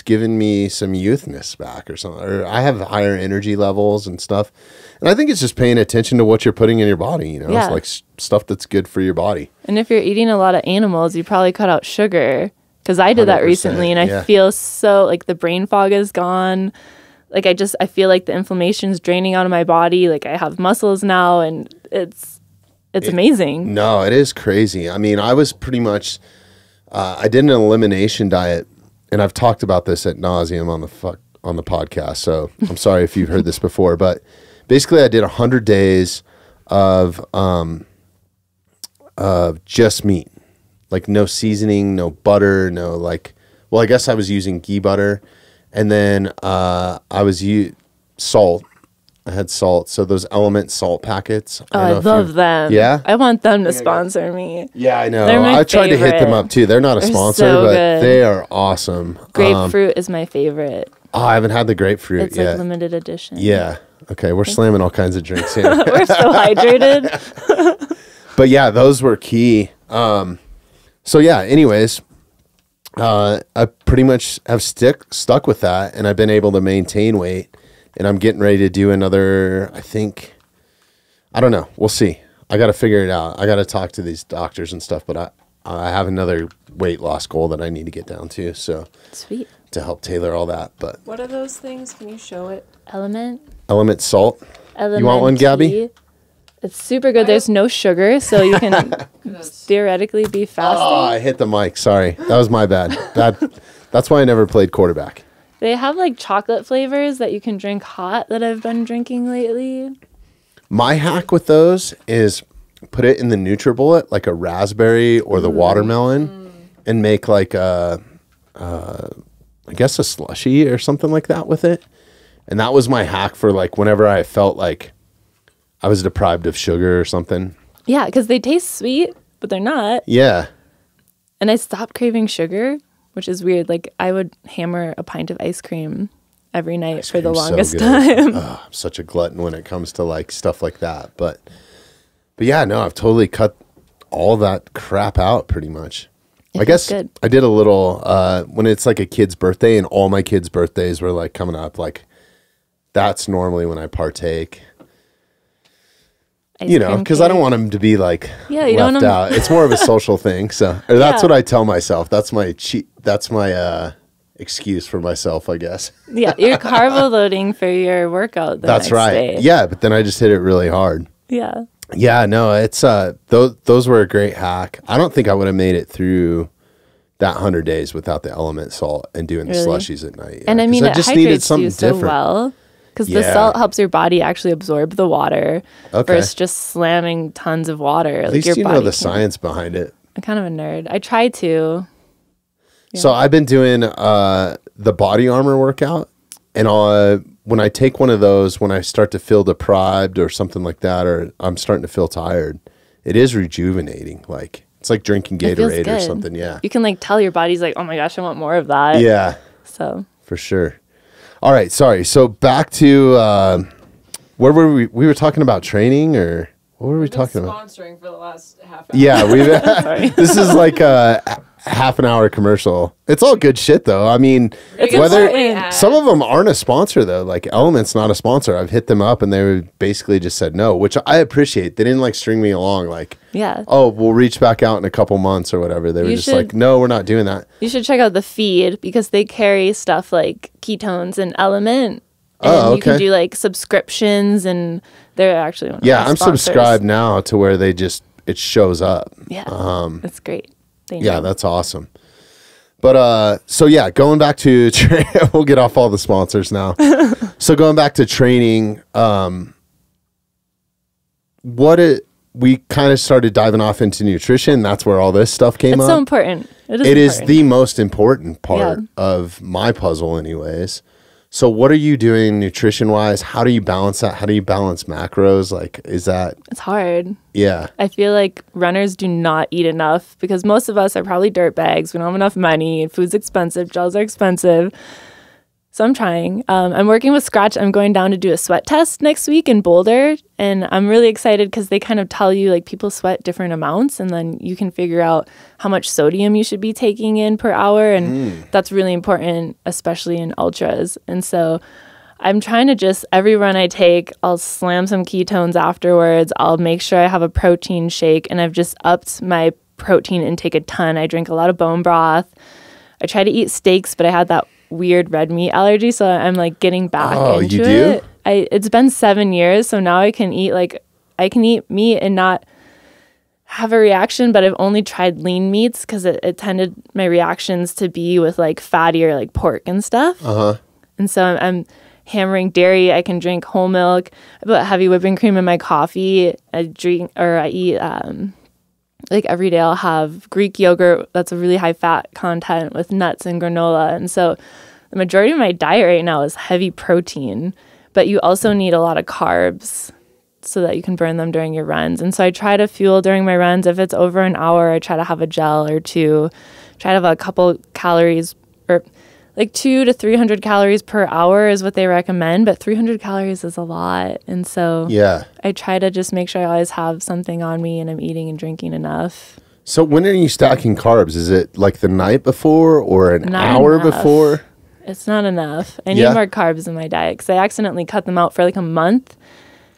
given me some youthness back or something, or I have higher energy levels and stuff. And I think it's just paying attention to what you're putting in your body, Yeah. It's like stuff that's good for your body. And if you're eating a lot of animals, you probably cut out sugar. Because I did that recently, and I feel so, like, the brain fog is gone. Like, I feel like the inflammation's draining out of my body. Like, I have muscles now, and it's amazing. No, it is crazy. I mean, I was pretty much, I did an elimination diet, and I've talked about this ad nauseum on the podcast, so I'm sorry if you've heard this before, but basically I did 100 days of just meat. Like no seasoning, no butter, no like, well, I guess I was using ghee butter, and then I was salt. I had salt. So those Element salt packets. I love them. Yeah? I want them to sponsor me. Yeah, I know. They're my I tried to hit them up too. They're not a sponsor, so but good. they are awesome. Grapefruit is my favorite. Oh, I haven't had the grapefruit It's yet. like limited edition. Yeah. Okay, we're slamming all kinds of drinks here. We're so hydrated. But yeah, those were key. So yeah, anyways, I pretty much have stuck with that, and I've been able to maintain weight, and I'm getting ready to do another, I don't know. We'll see. I got to figure it out. I got to talk to these doctors and stuff, but I have another weight loss goal that I need to get down to. So Sweet. To help tailor all that. But What are those things? Can you show it? Element salt. You want one, Gabby? It's super good. There's no sugar, so you can theoretically be fasting. Oh, I hit the mic. Sorry. That was my bad. That's why I never played quarterback. They have like chocolate flavors that you can drink hot that I've been drinking lately. My hack with those is put it in the NutriBullet, like a raspberry or the watermelon, and make like I guess a slushie or something like that with it. And that was my hack for like whenever I felt like I was deprived of sugar or something. Yeah, because they taste sweet, but they're not. Yeah. And I stopped craving sugar, which is weird. Like I would hammer a pint of ice cream every night for the longest time. Oh, I'm such a glutton when it comes to like stuff like that. But yeah, no, I've totally cut all that crap out pretty much. I guess good. I did a little when it's like a kid's birthday and all my kids' birthdays were like coming up. Like that's normally when I partake. Ice cream because I don't cake. want them to be like Yeah, you don't left wanna- out. It's more of a social thing. So or that's Yeah. what I tell myself. That's my excuse for myself, I guess. Yeah, you're carbo loading for your workout the That's next right. day. Yeah, but then I just hit it really hard. Yeah. Yeah, no, it's those were a great hack. I don't think I would have made it through that 100 days without the element salt and doing the Really? slushies at night. And I 'cause mean, it just hydrates you so well because the Yeah. salt helps your body actually absorb the water Okay. versus just slamming tons of water. At least your you know body the can't. science behind it. I'm kind of a nerd. I try to. So I've been doing the body armor workout, and when I take one of those, when I start to feel deprived or something like that, or I'm starting to feel tired, it is rejuvenating. Like it's like drinking It feels Gatorade or good. something. Yeah. You can like tell your body's like, oh my gosh, I want more of that. Yeah, So for sure. All right, sorry. So back to where were we? We were talking about training, or what were we talking about? Sponsoring for the last half hour. Yeah, this is like a half an hour commercial. It's all good shit though. I mean, It's whether important. some of them aren't a sponsor though, like Element's not a sponsor. I've hit them up and they basically just said no, which I appreciate. They didn't like string me along like, yeah. oh, we'll reach back out in a couple months or whatever. They were You just should- like, no, we're not doing that. You should check out the feed because they carry stuff like ketones and element. And Oh, you can okay. do like subscriptions and they're actually one of Yeah, our I'm sponsors. subscribed now to where it shows up. Yeah. That's great. Thank Yeah, you. that's awesome. But so yeah, going back to we'll get off all the sponsors now. So going back to training, we kind of started diving off into nutrition. That's where all this stuff came It's up. so important. It is important. the most important part Yeah. of my puzzle, anyways. So what are you doing nutrition wise? How do you balance that? How do you balance macros? Like, is that It's hard. yeah? I feel like runners do not eat enough because most of us are probably dirt bags. We don't have enough money. Food's expensive. Gels are expensive. So I'm trying. I'm working with Scratch. I'm going down to do a sweat test next week in Boulder. And I'm really excited because they kind of tell you like people sweat different amounts and then you can figure out how much sodium you should be taking in per hour. And that's really important, especially in ultras. And so I'm trying to just, every run I take, I'll slam some ketones afterwards. I'll make sure I have a protein shake. And I've just upped my protein intake a ton. I drink a lot of bone broth. I try to eat steaks, but I had that weird red meat allergy, so I'm like getting back into you do? it. It's been 7 years, so now I can eat meat and not have a reaction, but I've only tried lean meats because it tended my reactions to be with like fattier like pork and stuff. And so I'm hammering dairy. I can drink whole milk. I put heavy whipping cream in my coffee. I eat like every day I'll have Greek yogurt that's a really high fat content with nuts and granola. And so the majority of my diet right now is heavy protein, but you also need a lot of carbs so that you can burn them during your runs. And so I try to fuel during my runs. If it's over an hour, I try to have a gel or two, try to have a couple calories or like 200 to 300 calories per hour is what they recommend, but 300 calories is a lot. And so Yeah. I try to just make sure I always have something on me and I'm eating and drinking enough. So when are you stacking carbs? Is it like the night before or an Not hour enough. before? It's not enough. I need Yeah. more carbs in my diet because I accidentally cut them out for like a month.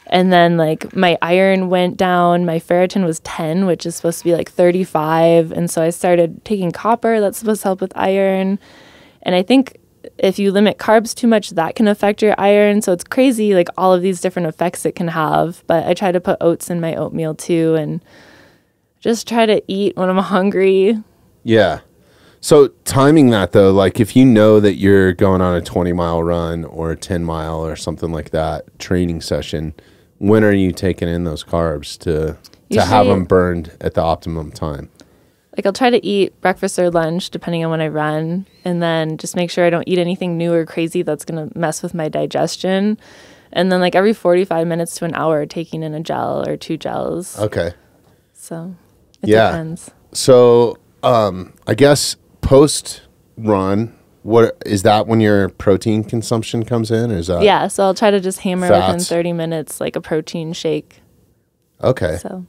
And then like my iron went down. My ferritin was 10, which is supposed to be like 35. And so I started taking copper. That's supposed to help with iron. And I think if you limit carbs too much, that can affect your iron. So it's crazy, like all of these different effects it can have. But I try to put oats in my oatmeal too and just try to eat when I'm hungry. Yeah. So timing that though, like if you know that you're going on a 20-mile run or a 10-mile or something like that training session, when are you taking in those carbs to have Usually- them burned at the optimum time? Like I'll try to eat breakfast or lunch depending on when I run and then just make sure I don't eat anything new or crazy that's going to mess with my digestion. And then like every 45 minutes to an hour taking in a gel or 2 gels. Okay. So it Yeah. depends. So I guess post run, what is that when your protein consumption comes in? Or is that Yeah, so I'll try to just hammer within fats? 30 minutes like a protein shake. Okay. So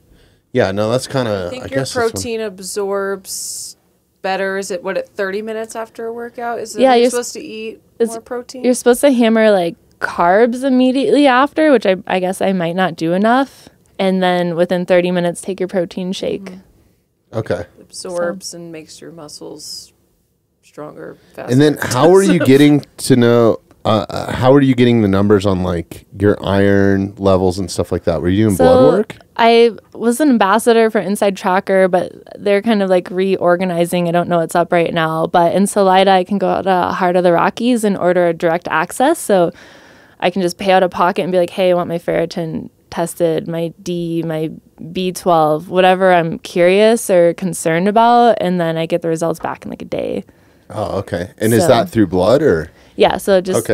Yeah, no, that's kind of I think I your guess that's protein absorbs better? Is it what at 30 minutes after a workout? Is it you're supposed to eat more protein? You're supposed to hammer like carbs immediately after, which I guess I might not do enough. And then within 30 minutes, take your protein shake. Okay. Absorbs and makes your muscles stronger, faster. And then how are you getting to know, how are you getting the numbers on like your iron levels and stuff like that? Were you doing blood work? I was an ambassador for Inside Tracker, but they're kind of like reorganizing. I don't know what's up right now. But in Salida, I can go to Heart of the Rockies and order a direct access. So I can just pay out of pocket and be like, hey, I want my ferritin tested, my D, my B12, whatever I'm curious or concerned about. And then I get the results back in like a day. Oh, okay. And is that through blood or? Yeah. So just,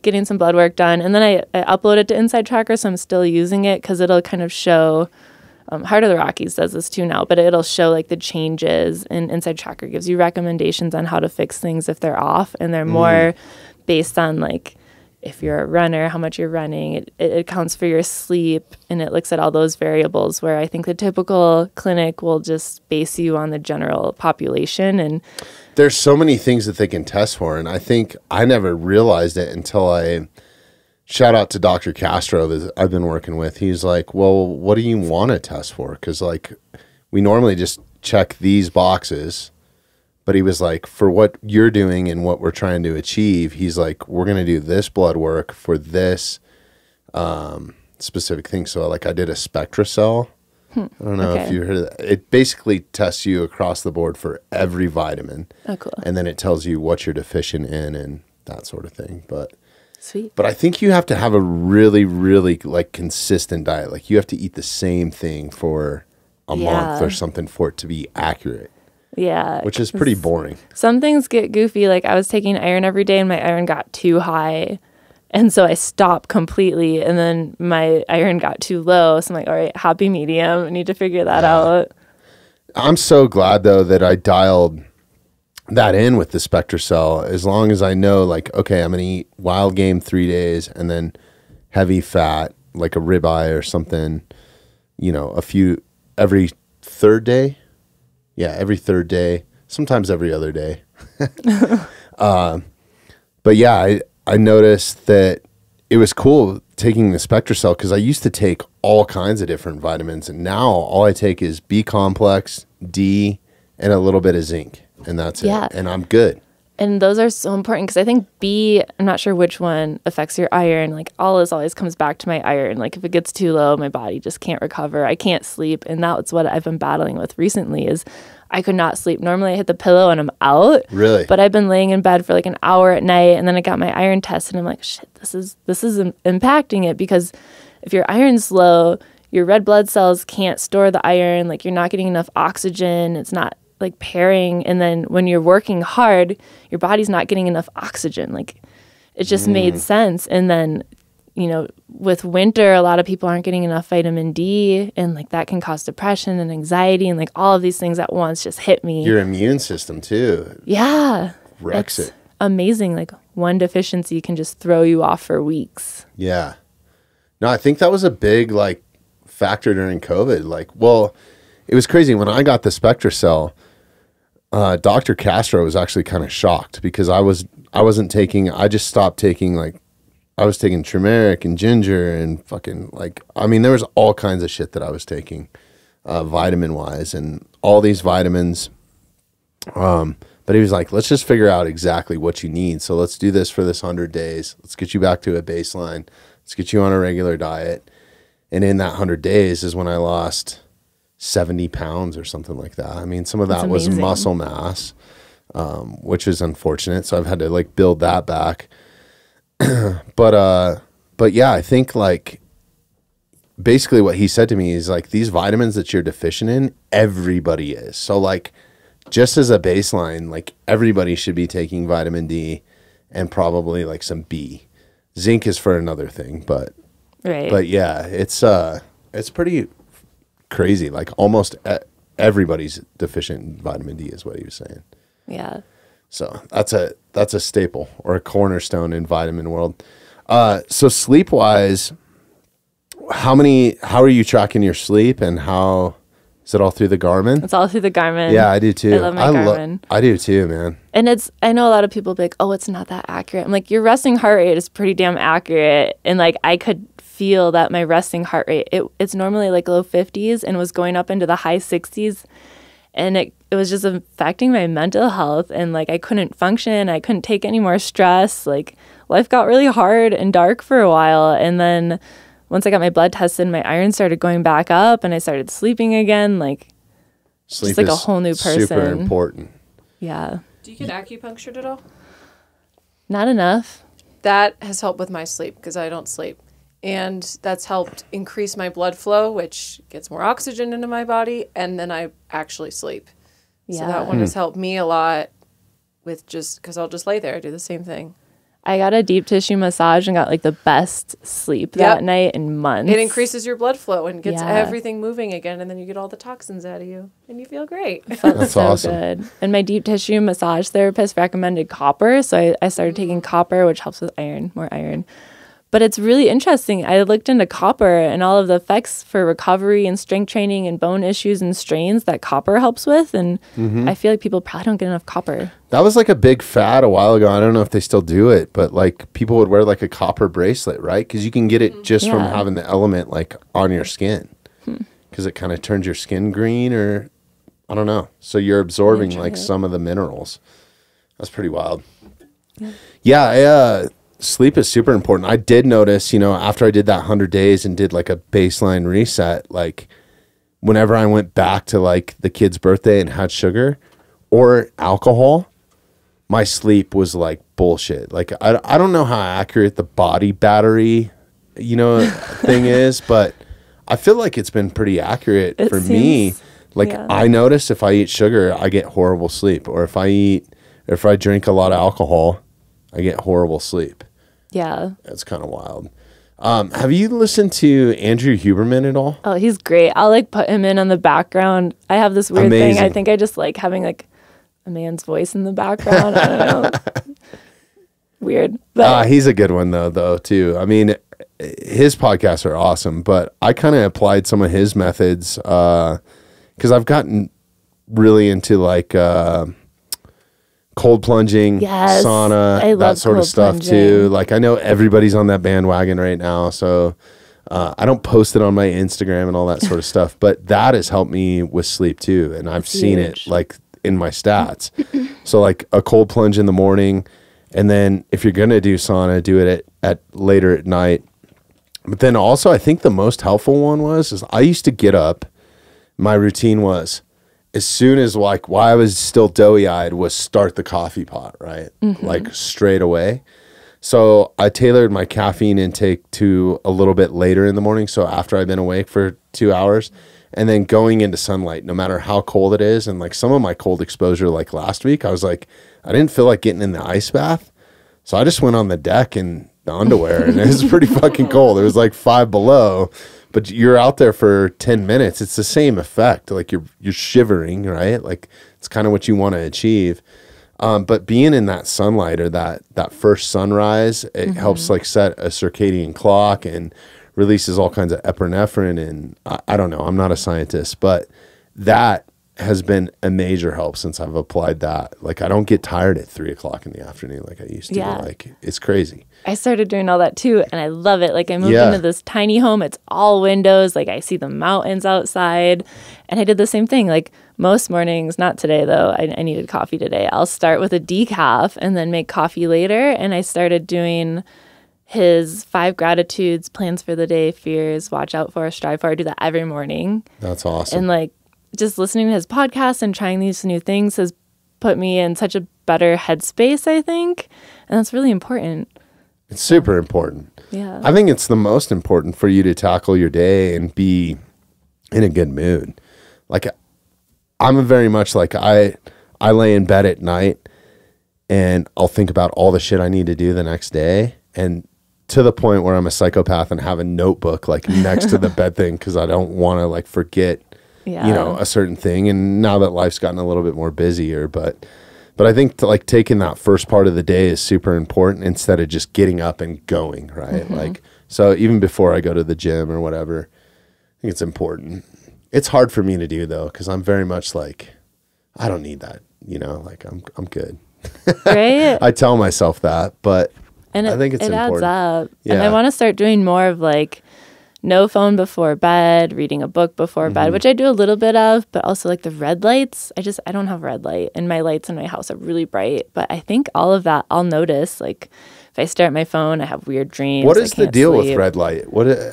getting some blood work done. And then I upload it to Inside Tracker. So I'm still using it because it'll kind of show, Heart of the Rockies does this too now, but it'll show like the changes, and Inside Tracker gives you recommendations on how to fix things if they're off. And they're more based on like, if you're a runner, how much you're running. It accounts for your sleep, and it looks at all those variables, where I think the typical clinic will just base you on the general population. And there's so many things that they can test for. And I think I never realized it until I shout out to Dr. Castro that I've been working with. He's like, well, what do you want to test for? Because like we normally just check these boxes. But he was like, for what you're doing and what we're trying to achieve, he's like, we're going to do this blood work for this specific thing. So like I did a SpectraCell. I don't know if you heard of that. It basically tests you across the board for every vitamin. Oh, cool. And then it tells you what you're deficient in and that sort of thing. But sweet. But I think you have to have a really, really like consistent diet. Like you have to eat the same thing for a month or something for it to be accurate. Yeah. Which is pretty boring. Some things get goofy. Like I was taking iron every day and my iron got too high. And so I stopped completely. And then my iron got too low. So I'm like, all right, happy medium. I need to figure that out. I'm so glad though that I dialed that in with the SpectraCell. As long as I know like, okay, I'm going to eat wild game 3 days and then heavy fat, like a ribeye or something, you know, every third day. Yeah, every third day, sometimes every other day. But yeah, I noticed that it was cool taking the SpectraCell because I used to take all kinds of different vitamins. And now all I take is B complex, D, and a little bit of zinc. And that's it. And I'm good. And those are so important because I think B, I'm not sure which one affects your iron. Like all this always comes back to my iron. Like if it gets too low, my body just can't recover. I can't sleep. And that's what I've been battling with recently is I could not sleep. Normally I hit the pillow and I'm out. Really? But I've been laying in bed for like an hour at night, and then I got my iron test and I'm like, shit, this is impacting it, because if your iron's low, your red blood cells can't store the iron. Like you're not getting enough oxygen. It's not like pairing. And then when you're working hard, your body's not getting enough oxygen. Like it just made sense. And then, you know, with winter, a lot of people aren't getting enough vitamin D, and like that can cause depression and anxiety, and like all of these things at once just hit me. Your immune system too. Yeah. Wrecks it. Amazing. Like one deficiency can just throw you off for weeks. Yeah. No, I think that was a big like factor during COVID. Like, well, it was crazy when I got the SpectraCell. Dr. Castro was actually kind of shocked because I wasn't taking. I just stopped taking like. I was taking turmeric and ginger and fucking like. I mean, there was all kinds of shit that I was taking, vitamin wise, and all these vitamins. But he was like, let's just figure out exactly what you need. So let's do this for this 100 days. Let's get you back to a baseline. Let's get you on a regular diet. And in that 100 days is when I lost 70 pounds or something like that. I mean, some of that was muscle mass, which is unfortunate. So I've had to like build that back. But yeah, I think like basically what he said to me is like these vitamins that you're deficient in, everybody is. So like just as a baseline, like everybody should be taking vitamin D and probably like some B. Zinc is for another thing, but yeah, it's pretty crazy. Like almost everybody's deficient in vitamin D is what he was saying. Yeah. So that's a staple or a cornerstone in vitamin world. So sleep wise, how are you tracking your sleep, and how Is it all through the Garmin? It's all through the Garmin. Yeah, I do too. I love my Garmin. I do too, man. And I know a lot of people be like, oh, it's not that accurate. I'm like, your resting heart rate is pretty damn accurate. And like, I could feel that my resting heart rate, it's normally like low 50s and was going up into the high 60s. And it was just affecting my mental health. And like, I couldn't function. I couldn't take any more stress. Like, life got really hard and dark for a while. And then once I got my blood tested, my iron started going back up and I started sleeping again. Like, Sleep just like is a whole new person. super important. Yeah. Do you get acupunctured at all? Not enough. That has helped with my sleep because I don't sleep. And that's helped increase my blood flow, which gets more oxygen into my body. And then I actually sleep. Yeah. So that one has helped me a lot with just because I'll just lay there. I do the same thing. I got a deep tissue massage and got like the best sleep that night in months. It increases your blood flow and gets Yeah. everything moving again. And then you get all the toxins out of you and you feel great. It felt That's so awesome. good. And my deep tissue massage therapist recommended copper. So I started taking copper, which helps with iron, more iron. But it's really interesting. I looked into copper and all of the effects for recovery and strength training and bone issues and strains that copper helps with. And I feel like people probably don't get enough copper. That was like a big fad a while ago. I don't know if they still do it, but like people would wear like a copper bracelet, right? Because you can get it just from Yeah. having the element like on your skin. Because it kind of turns your skin green, or I don't know. So you're absorbing try like it. some of the minerals. That's pretty wild. Yeah, sleep is super important. I did notice, after I did that 100 days and did like a baseline reset, like whenever I went back to like the kid's birthday and had sugar or alcohol, my sleep was like bullshit. Like I don't know how accurate the body battery, thing is, but I feel like it's been pretty accurate It for me. seems- Like yeah. I notice if I eat sugar, I get horrible sleep, or if I drink a lot of alcohol, I get horrible sleep. Yeah. That's kind of wild. Have you listened to Andrew Huberman at all? Oh, he's great. I'll like put him in on the background. I have this weird thing. I Amazing. think I just like having like a man's voice in the background. I don't know. Weird. But He's a good one though too. I mean, his podcasts are awesome, but I kind of applied some of his methods because I've gotten really into like cold plunging, Yes, sauna, I that love sort of cold stuff too. plunging. Like I know everybody's on that bandwagon right now, so I don't post it on my Instagram and all that sort of stuff, but that has helped me with sleep too, and I've seen it huge. like in my stats. So like a cold plunge in the morning, and then if you're gonna do sauna, do it at later at night. But then also, I think the most helpful one is I used to get up. My routine was as soon as like while I was still doughy eyed was start the coffee pot, right? Like straight away. So I tailored my caffeine intake to a little bit later in the morning. So after I've been awake for 2 hours, and then going into sunlight, no matter how cold it is. And like some of my cold exposure, like last week, I was like, I didn't feel like getting in the ice bath. So I just went on the deck in the underwear and it was pretty fucking cold. It was like 5 below, but you're out there for 10 minutes. It's the same effect. Like you're shivering, right? Like it's kind of what you want to achieve. But being in that sunlight or that first sunrise, it helps like set a circadian clock and releases all kinds of epinephrine. And I don't know, I'm not a scientist, but that has been a major help since I've applied that. Like I don't get tired at 3 o'clock in the afternoon like I used to. Yeah. Like it's crazy. I started doing all that too, and I love it. Like I moved Yeah. into this tiny home. It's all windows. Like I see the mountains outside, and I did the same thing. Like most mornings, not today though. I needed coffee today. I'll start with a decaf and then make coffee later. And I started doing his 5 gratitudes, plans for the day, fears, watch out for, strive for. I do that every morning. That's awesome. And like just listening to his podcast and trying these new things has put me in such a better headspace, I think. And that's really important. It's super important. Yeah. I think it's the most important for you to tackle your day and be in a good mood. Like I'm a very much like I lay in bed at night and I'll think about all the shit I need to do the next day, and to the point where I'm a psychopath and have a notebook like next to the bed thing because I don't want to like forget Yeah. a certain thing. And now that life's gotten a little bit more busier, but I think like taking that first part of the day is super important instead of just getting up and going, right? Like, so even before I go to the gym or whatever, I think it's important. It's hard for me to do though, because I'm very much like, I don't need that, like I'm good. Right? I tell myself that, but And I think it's it important. adds up. Yeah. And I want to start doing more of like no phone before bed, reading a book before bed, which I do a little bit of, but also like the red lights. I don't have red light, and my lights in my house are really bright. But I think all of that I'll notice. Like if I stare at my phone, I have weird dreams. What is the deal with sleep. red light?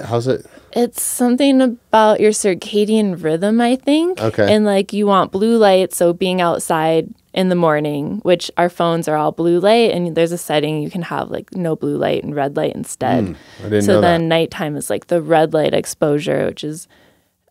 How's it? It's something about your circadian rhythm, I think. Okay. And like you want blue light, so being outside in the morning, which our phones are all blue light, and there's a setting you can have like no blue light and red light instead. I didn't so know then that. nighttime is like the red light exposure, which is,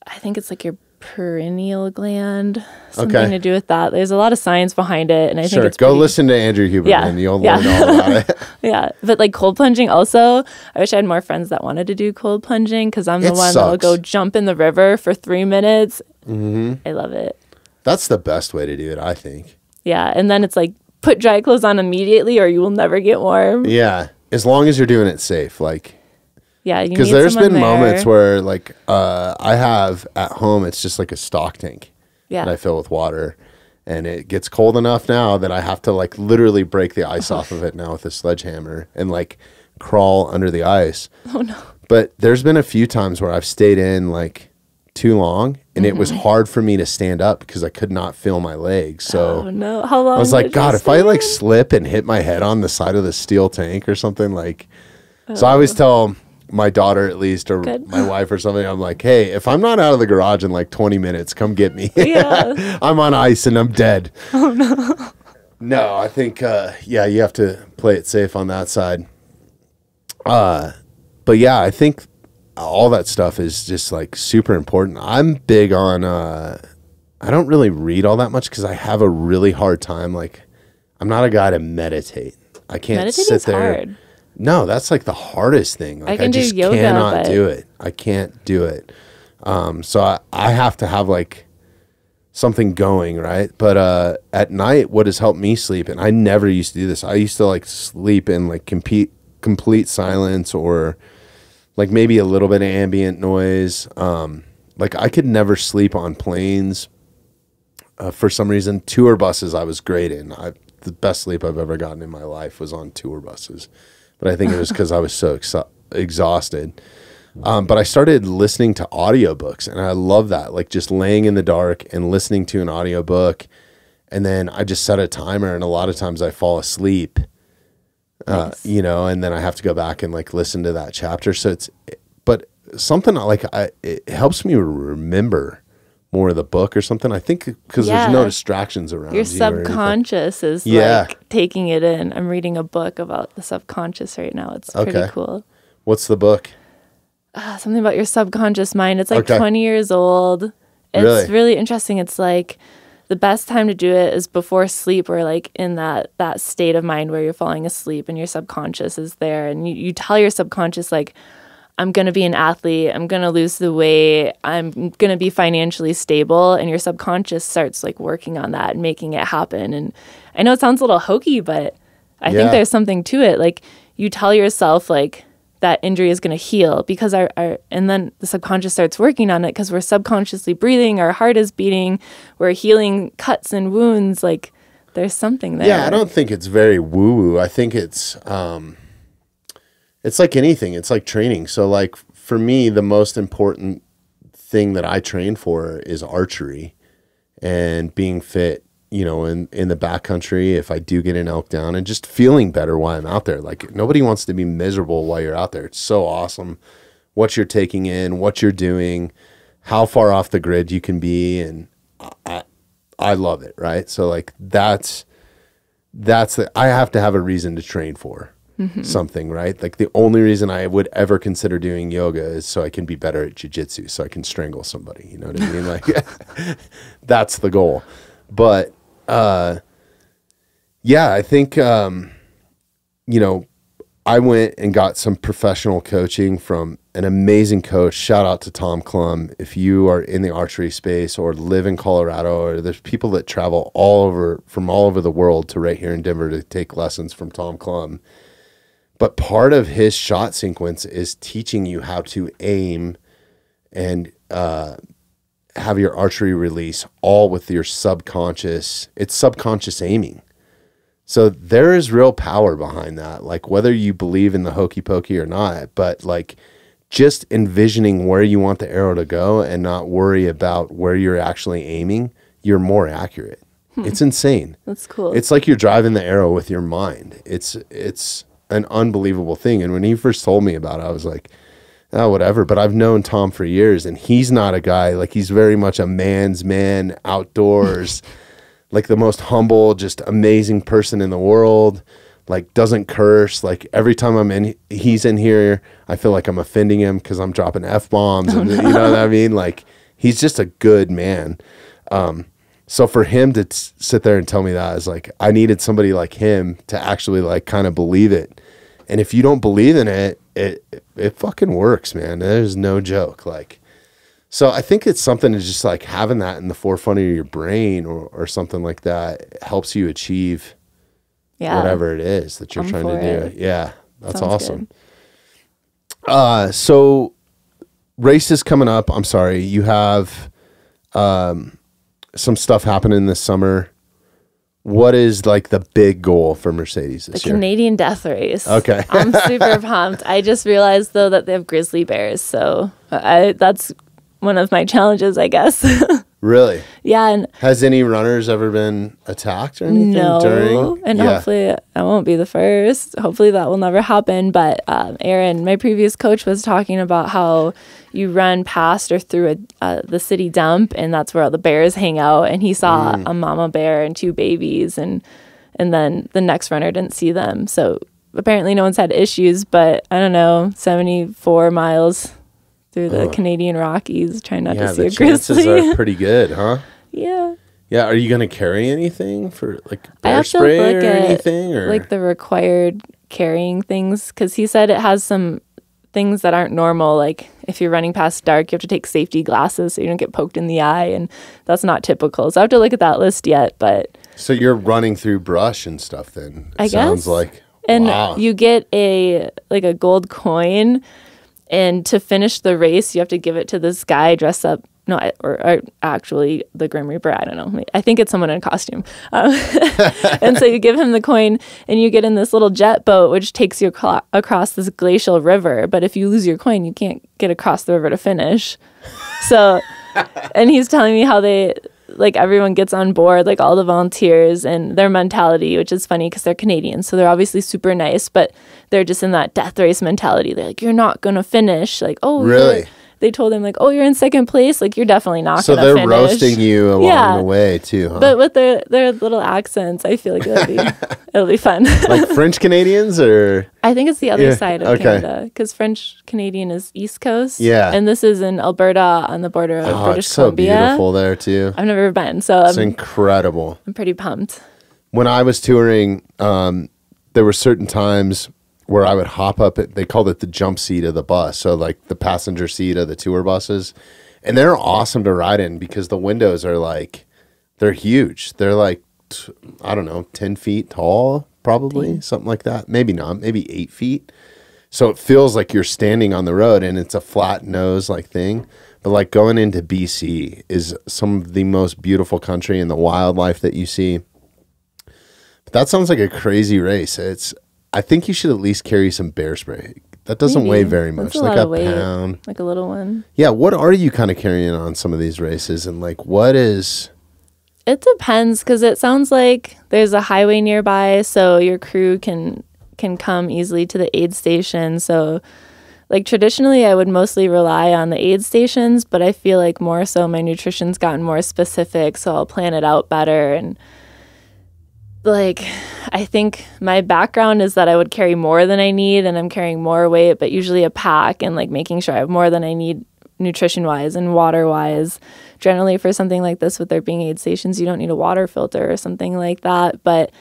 I think it's like your pineal gland, something Okay. to do with that. There's a lot of science behind it, and I think Sure. it's Go pretty- listen to Andrew Huberman. Yeah. You'll Yeah. learn all about it. Yeah, but like cold plunging also, I wish I had more friends that wanted to do cold plunging, because I'm the It one that'll sucks. go jump in the river for 3 minutes. I love it. That's the best way to do it, I think. Yeah, and then it's like put dry clothes on immediately or you will never get warm. Yeah. As long as you're doing it safe. Like, Yeah, you need because there's someone been there. moments where like I have at home, it's just like a stock tank Yeah. that I fill with water. And it gets cold enough now that I have to like literally break the ice off of it now with a sledgehammer and like crawl under the ice. Oh no. But there's been a few times where I've stayed in like too long and it was hard for me to stand up because I could not feel my legs. So Oh no. How long? I was like, did you God, if I like stand? slip and hit my head on the side of the steel tank or something, like, so I always tell my daughter at least, or Good. my wife or something, I'm like, hey, if I'm not out of the garage in like 20 minutes, come get me. Yeah. I'm on ice and I'm dead. Oh no. No, I think, yeah, you have to play it safe on that side. But yeah, I think all that stuff is just like super important. I'm big on, I don't really read all that much because I have a really hard time. Like, I'm not a guy to meditate. I can't Meditating's sit there. hard. No, that's like the hardest thing. Like, I can do just yoga, cannot but- do it. I can't do it. So I have to have like something going, right? But at night, what has helped me sleep, and I never used to do this. I used to like sleep in like complete silence, or like maybe a little bit of ambient noise. Like I could never sleep on planes. For some reason, tour buses I was great in. The best sleep I've ever gotten in my life was on tour buses. But I think it was because I was so exhausted. But I started listening to audiobooks, and I love that. Like just laying in the dark and listening to an audiobook. And then I just set a timer, and a lot of times I fall asleep, Nice. and then I have to go back and like listen to that chapter. So but something like it helps me remember more of the book or something. I think because there's no Yeah. distractions around Your you or anything. subconscious is Yeah. like taking it in. I'm reading a book about the subconscious right now. It's Okay. pretty cool. What's the book? Something about your subconscious mind. It's like Okay. 20 years old. It's really interesting. It's like the best time to do it is before sleep, or like in that state of mind where you're falling asleep and your subconscious is there, and you tell your subconscious like, I'm going to be an athlete, I'm going to lose the weight, I'm going to be financially stable, and your subconscious starts like working on that and making it happen. And I know it sounds a little hokey, but I Yeah. think there's something to it. Like you tell yourself like that injury is going to heal because and then the subconscious starts working on it because we're subconsciously breathing, our heart is beating, we're healing cuts and wounds. Like there's something there. Yeah, I don't think it's very woo-woo. I think it's like anything. It's like training. So like for me, the most important thing that I train for is archery and being fit, in the backcountry if I do get an elk down, and just feeling better while I'm out there. Like nobody wants to be miserable while you're out there. It's so awesome what you're taking in, what you're doing, how far off the grid you can be, and I love it, right? So like that's I have to have a reason to train for something, right? Like the only reason I would ever consider doing yoga is so I can be better at jiu-jitsu, so I can strangle somebody, you know what I mean? Like that's the goal. But yeah, I think I went and got some professional coaching from an amazing coach. Shout out to Tom Klum. If you are in the archery space or live in Colorado, or there's people that travel from all over the world to right here in Denver to take lessons from Tom Klum. But part of his shot sequence is teaching you how to aim and have your archery release all with your subconscious. It's subconscious aiming. So there is real power behind that. Like whether you believe in the hokey pokey or not, but like just envisioning where you want the arrow to go and not worry about where you're actually aiming, you're more accurate. It's insane. That's cool. It's like you're driving the arrow with your mind. It's an unbelievable thing. And when he first told me about it, I was like, oh, whatever. But I've known Tom for years, and he's not a guy, like he's very much a man's man, outdoors, like the most humble, just amazing person in the world, like doesn't curse. Like every time he's in here, I feel like I'm offending him because I'm dropping F-bombs. And, you know what I mean? Like he's just a good man. So for him to sit there and tell me that is like, I needed somebody like him to actually like kind of believe it. And if you don't believe in it, it fucking works, man. There's no joke. Like, so I think it's something to just like having that in the forefront of your brain or something like that helps you achieve whatever it is that you're trying to do. Yeah. That's Sounds awesome. So races coming up. I'm sorry. You have, some stuff happening this summer. What is like the big goal for Mercedes this year? The Canadian Death Race. Okay. I'm super pumped. I just realized though that they have grizzly bears, so that's one of my challenges, I guess. Really? Yeah. And has any runners ever been attacked or anything hopefully I won't be the first. Hopefully that will never happen. But Aaron, my previous coach, was talking about how you run past or through the city dump, and that's where all the bears hang out. And he saw a mama bear and 2 babies, and then the next runner didn't see them. So apparently no one's had issues, but I don't know, 74 miles through the Canadian Rockies, trying not to see a grizzly. Yeah, the chances are pretty good, huh? Yeah. Yeah, are you going to carry anything for like bear spray or anything? Or like the required carrying things, because he said it has some things that aren't normal. Like if you're running past dark, you have to take safety glasses so you don't get poked in the eye, and that's not typical. So I have to look at that list yet. But so you're running through brush and stuff then? I sounds guess. Like and wow. You get a gold coin. And to finish the race, you have to give it to this guy dressed up. No, or actually the Grim Reaper. I don't know. I think it's someone in a costume. And so you give him the coin, and you get in this little jet boat, which takes you across this glacial river. But if you lose your coin, you can't get across the river to finish. So, and he's telling me how everyone gets on board, like all the volunteers, and their mentality, which is funny because they're Canadians, so they're obviously super nice, but they're just in that death race mentality. They're like, you're not going to finish. Like, oh, really? They told him like, oh, you're in second place. Like, you're definitely not going to finish. So they're roasting you along the way too, huh? But with their little accents, I feel like it'll be fun. Like French Canadians, or? I think it's the other side of Canada, because French Canadian is East Coast. Yeah. And this is in Alberta on the border of British it's so Columbia. beautiful there too. I've never been, so it's incredible. I'm pretty pumped. When I was touring, there were certain times where I would hop up they called it the jump seat of the bus. So like the passenger seat of the tour buses. And they're awesome to ride in because the windows are like, they're huge. They're like, I don't know, 10 feet tall, probably, something like that. Maybe not, maybe 8 feet. So it feels like you're standing on the road, and it's a flat nose like thing. But like going into BC is some of the most beautiful country, and the wildlife that you see. But that sounds like a crazy race. I think you should at least carry some bear spray. That doesn't weigh very much, that's like a weight, pound. like a little one. Yeah, what are you kind of carrying on some of these races, and like what is? It depends, because it sounds like there's a highway nearby, so your crew can come easily to the aid station. So like traditionally I would mostly rely on the aid stations, but I feel like more so my nutrition's gotten more specific, so I'll plan it out better. And like I think my background is that I would carry more than I need, and I'm carrying more weight, but usually a pack, and like making sure I have more than I need nutrition wise and water wise. Generally for something like this, with there being aid stations, you don't need a water filter or something like that. But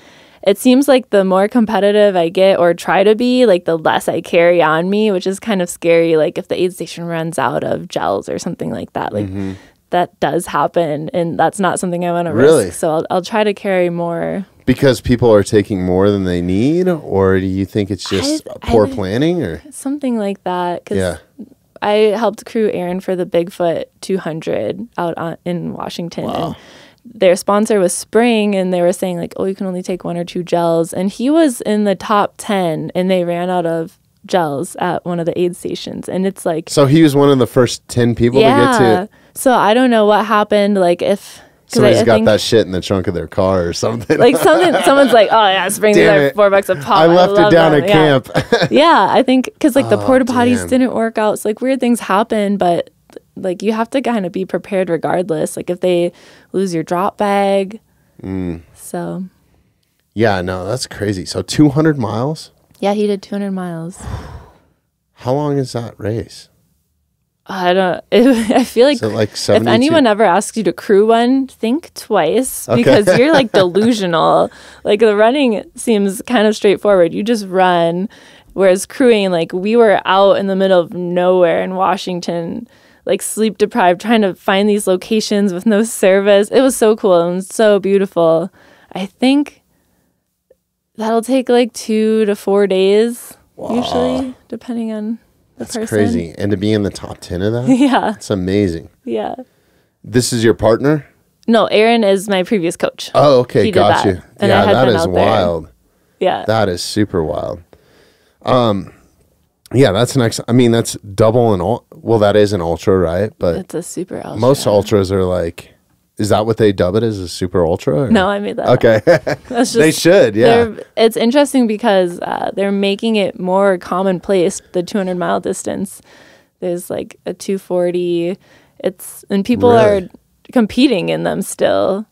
it seems like the more competitive I get or try to be, like the less I carry on me, which is kind of scary. Like if the aid station runs out of gels or something like that, like that does happen, and that's not something I want to risk. So I'll try to carry more. Because people are taking more than they need, or do you think it's just poor planning, or something like that? Because I helped crew Aaron for the Bigfoot 200 in Washington. Wow. And their sponsor was Spring, and they were saying like, oh, you can only take 1 or 2 gels. And he was in the top 10, and they ran out of gels at one of the aid stations. And it's like, So he was one of the first 10 people to get to it. So I don't know what happened. Like if Somebody's got that shit in the trunk of their car or something. like someone's like, oh yeah, Spring, these are $4 a pop. I left it down them. at camp. Yeah, I think because like the porta potties damn. didn't work out. So like weird things happen, but like you have to kind of be prepared regardless. Like if they lose your drop bag. So. Yeah, no, that's crazy. So 200 miles? Yeah, he did 200 miles. How long is that race? I feel like, Is it like if 72? anyone ever asks you to crew one, think twice because you're like delusional. Like the running seems kind of straightforward. You just run. Whereas crewing, like we were out in the middle of nowhere in Washington, like sleep deprived, trying to find these locations with no service. It was so cool and so beautiful. I think that'll take like 2 to 4 days usually, depending on the person. That's crazy. And to be in the top 10 of that? Yeah. It's amazing. Yeah. This is your partner? No, Aaron is my previous coach. Oh, okay. He did Got that, you. and I Yeah, had that been is out there. wild. Yeah. That is super wild. Yeah, that's next. I mean, that's double an well, that is an ultra, right? But It's a super ultra. most ultras are like, is that what they dub it as, a super ultra? Or? No, I made that up. Okay. That's just, They should, yeah. It's interesting because they're making it more commonplace, the 200-mile distance. There's like a 240. And people Really? are competing in them still.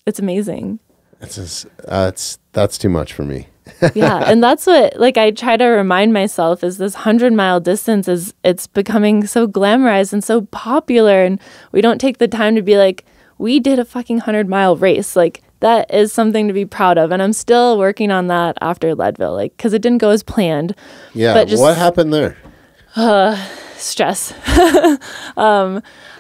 It's amazing. That's too much for me. Yeah, and that's what like I try to remind myself is this 100-mile distance it's becoming so glamorized and so popular, and we don't take the time to be like, we did a fucking 100-mile race. Like that is something to be proud of, and I'm still working on that after Leadville, like because it didn't go as planned. Yeah. But just, what happened there? Stress.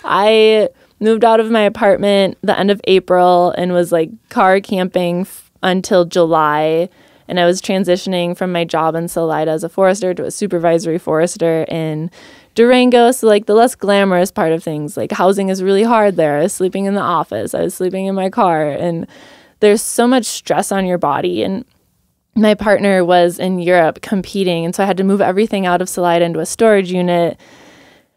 I moved out of my apartment the end of April and was like car camping until July. And I was transitioning from my job in Salida as a forester to a supervisory forester in Durango. So like the less glamorous part of things, like housing is really hard there. I was sleeping in the office. I was sleeping in my car. And there's so much stress on your body. And my partner was in Europe competing. And so I had to move everything out of Salida into a storage unit.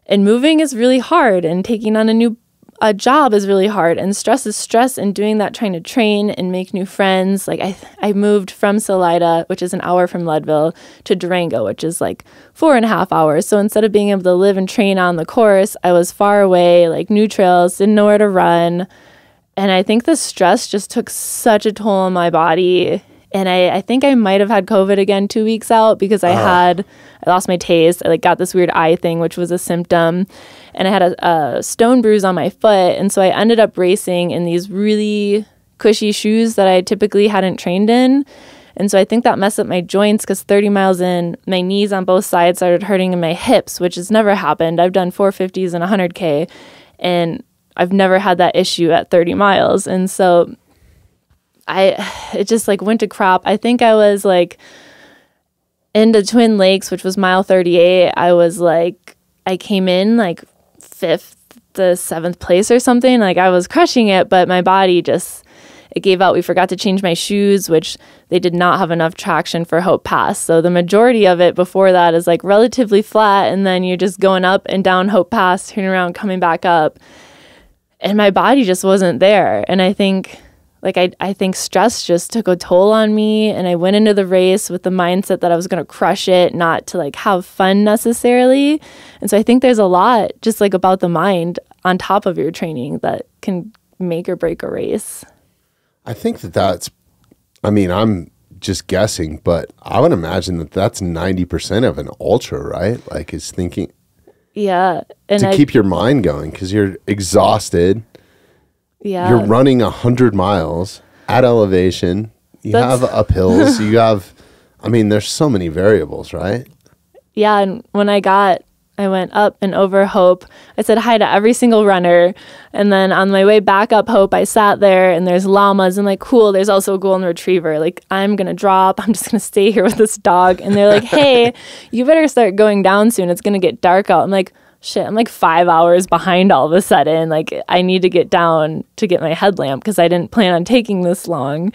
And moving is really hard. And taking on a job is really hard, and stress is stress, and doing that, trying to train and make new friends. Like I moved from Salida, which is an hour from Leadville, to Durango, which is like 4.5 hours. So instead of being able to live and train on the course, I was far away, like new trails, didn't know where to run. And I think the stress just took such a toll on my body. And I think I might have had COVID again 2 weeks out because I lost my taste. I like got this weird eye thing, which was a symptom. And I had a stone bruise on my foot. And so I ended up racing in these really cushy shoes that I typically hadn't trained in. And so I think that messed up my joints because 30 miles in, my knees on both sides started hurting in my hips, which has never happened. I've done 450s and 100K, and I've never had that issue at 30 miles. And so it just like went to crap. I think I was like into Twin Lakes, which was mile 38. I came in like 5th to 7th place or something. Like I was crushing it, but my body just, it gave out. We forgot to change my shoes, which they did not have enough traction for Hope Pass. So the majority of it before that is like relatively flat. And then you're just going up and down Hope Pass, turning around, coming back up. And my body just wasn't there. And I think I think stress just took a toll on me, and I went into the race with the mindset that I was going to crush it, not to like have fun necessarily. And so I think there's a lot just like about the mind on top of your training that can make or break a race. I think I'm just guessing, but I would imagine that's 90% of an ultra, right? Like is thinking. Yeah. And to keep your mind going because you're exhausted. Yeah. You're running 100 miles at elevation. You have uphills. There's so many variables, right? Yeah. And when I got I went up and over Hope. I said hi to every single runner. And then on my way back up Hope, I sat there and there's llamas and like, cool, there's also a golden retriever. Like, I'm going to drop. I'm just going to stay here with this dog. And they're like, hey, you better start going down soon. It's going to get dark out. I'm like, shit, I'm like 5 hours behind all of a sudden. Like, I need to get down to get my headlamp because I didn't plan on taking this long.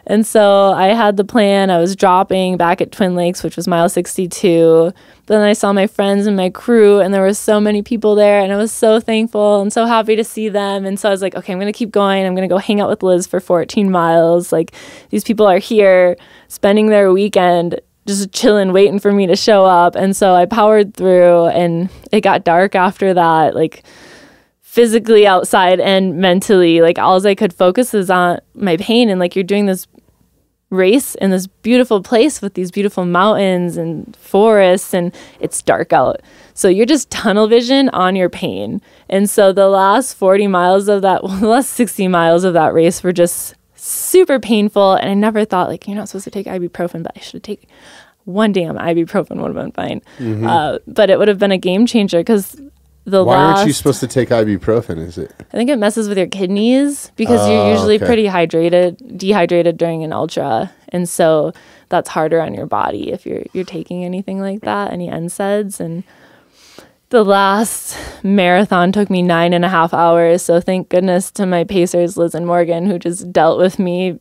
And so I had the plan. I was dropping back at Twin Lakes, which was mile 62. But then I saw my friends and my crew, and there were so many people there, and I was so thankful and so happy to see them. And so I was like, okay, I'm going to keep going. I'm going to go hang out with Liz for 14 miles. Like, these people are here spending their weekend just chilling, waiting for me to show up. And so I powered through, and it got dark after that, like physically outside and mentally. Like, all I could focus is on my pain. And like, you're doing this race in this beautiful place with these beautiful mountains and forests, and it's dark out. So you're just tunnel vision on your pain. And so the last 40 miles of that, well, the last 60 miles of that race were just super painful. And I never thought, like, you're not supposed to take ibuprofen, but I should have taken one damn ibuprofen, would have been fine. But it would have been a game changer because Why aren't you supposed to take ibuprofen, is it? I think it messes with your kidneys because you're usually pretty dehydrated during an ultra. And so that's harder on your body if you're taking anything like that, any NSAIDs. And the last marathon took me 9.5 hours. So thank goodness to my pacers, Liz and Morgan, who just dealt with me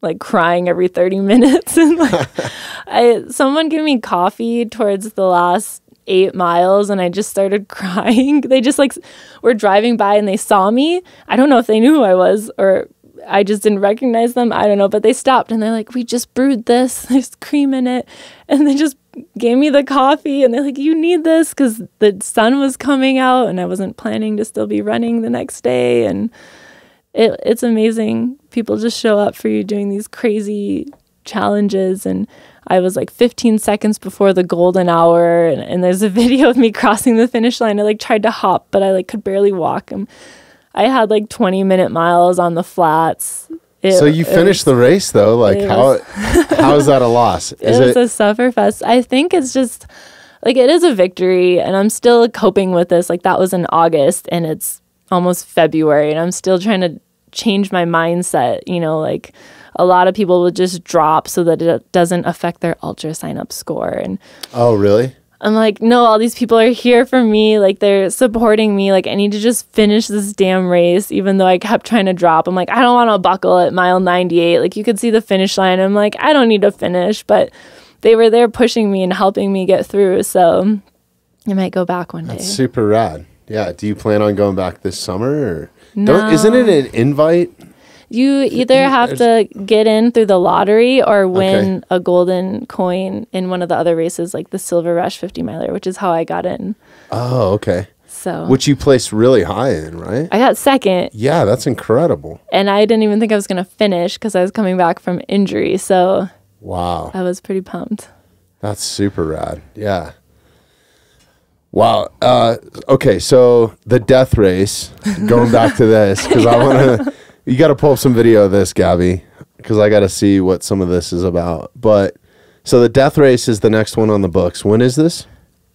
like crying every 30 minutes. And like, someone gave me coffee towards the last 8 miles, and I just started crying. They just like were driving by and they saw me. I don't know if they knew who I was or I just didn't recognize them. I don't know, but they stopped and they're like, we just brewed this. There's cream in it. And they just gave me the coffee and they're like, you need this, because the sun was coming out and I wasn't planning to still be running the next day. And it's amazing. People just show up for you doing these crazy challenges. And I was like 15 seconds before the golden hour, and there's a video of me crossing the finish line. I like tried to hop, but I like could barely walk. I had like 20-minute miles on the flats. So you finished the race though. Like how is that a loss? It was a sufferfest. I think it's just like, it is a victory, and I'm still coping with this. Like, that was in August and it's almost February, and I'm still trying to change my mindset. You know, like, a lot of people will just drop so that it doesn't affect their ultra sign up score. And oh, really? I'm like, no, all these people are here for me. Like, they're supporting me. Like, I need to just finish this damn race, even though I kept trying to drop. I'm like, I don't want to buckle at mile 98. Like, you could see the finish line. I'm like, I don't need to finish. But they were there pushing me and helping me get through. So I might go back one day. That's super rad. Yeah. Do you plan on going back this summer? Or No. Isn't it an invite? You either have to get in through the lottery or win a golden coin in one of the other races, like the Silver Rush 50 miler, which is how I got in. Oh, okay. So, which you placed really high in, right? I got second. Yeah, that's incredible. And I didn't even think I was going to finish because I was coming back from injury. So wow, I was pretty pumped. That's super rad. Yeah. Wow. Okay, so the death race, going back to this, because I want to... You got to pull up some video of this, Gabby, because I got to see what some of this is about. But so the death race is the next one on the books. When is this?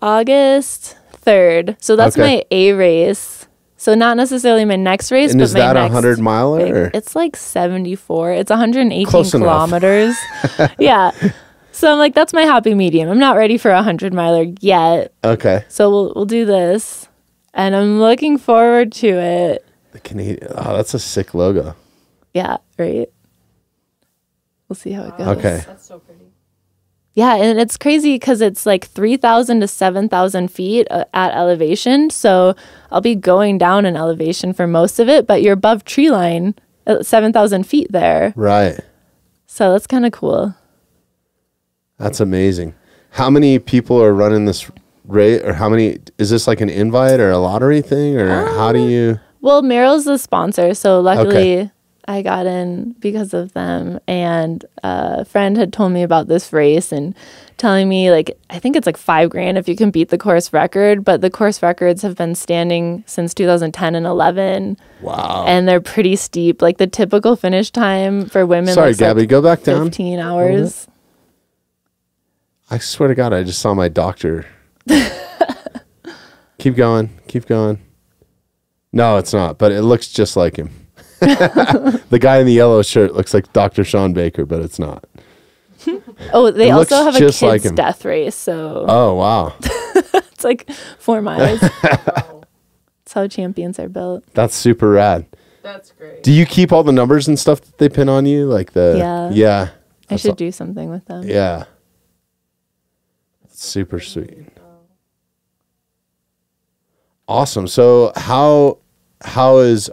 August 3rd. So that's my A race. So not necessarily my next race, and but is my that next 100 miler? It's like 74. It's 118 Close kilometers. Yeah. So I'm like, that's my happy medium. I'm not ready for a 100 miler yet. Okay. So we'll do this, and I'm looking forward to it. The Canadian. Oh, that's a sick logo. Yeah, right. We'll see how it goes. Okay. That's so pretty. Yeah, and it's crazy because it's like 3,000 to 7,000 feet at elevation. So I'll be going down in elevation for most of it, but you're above tree line at 7,000 feet there. Right. So that's kind of cool. That's amazing. How many people are running this race, or how many? Is this like an invite or a lottery thing, or how do you? Well, Merrill's the sponsor, so luckily I got in because of them. And a friend had told me about this race and telling me, like, I think it's like $5,000 if you can beat the course record, but the course records have been standing since 2010 and 11. Wow. And they're pretty steep. Like, the typical finish time for women. Sorry, Gabby, go back down. 15 hours. I swear to God, I just saw my doctor. Keep going. Keep going. No, it's not, but it looks just like him. The guy in the yellow shirt looks like Dr. Sean Baker, but it's not. Oh, they It looks also have a just kids like him. death race, so Oh, wow. it's like 4 miles. That's how champions are built. That's super rad. That's great. Do you keep all the numbers and stuff that they pin on you? Like Yeah. Yeah. I That's should do something with them. Yeah. Super sweet. Awesome. So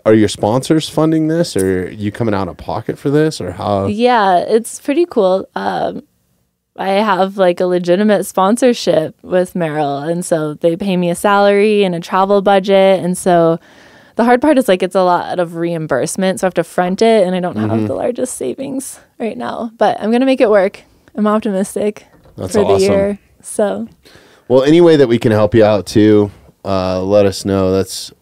are your sponsors funding this, or are you coming out of pocket for this, or how? Yeah, it's pretty cool. I have like a legitimate sponsorship with Merrill, and so they pay me a salary and a travel budget, and so the hard part is like it's a lot of reimbursement, so I have to front it, and I don't have the largest savings right now, but I'm gonna make it work. I'm optimistic That's for the awesome. year. So Well, any way that we can help you out too, let us know. That's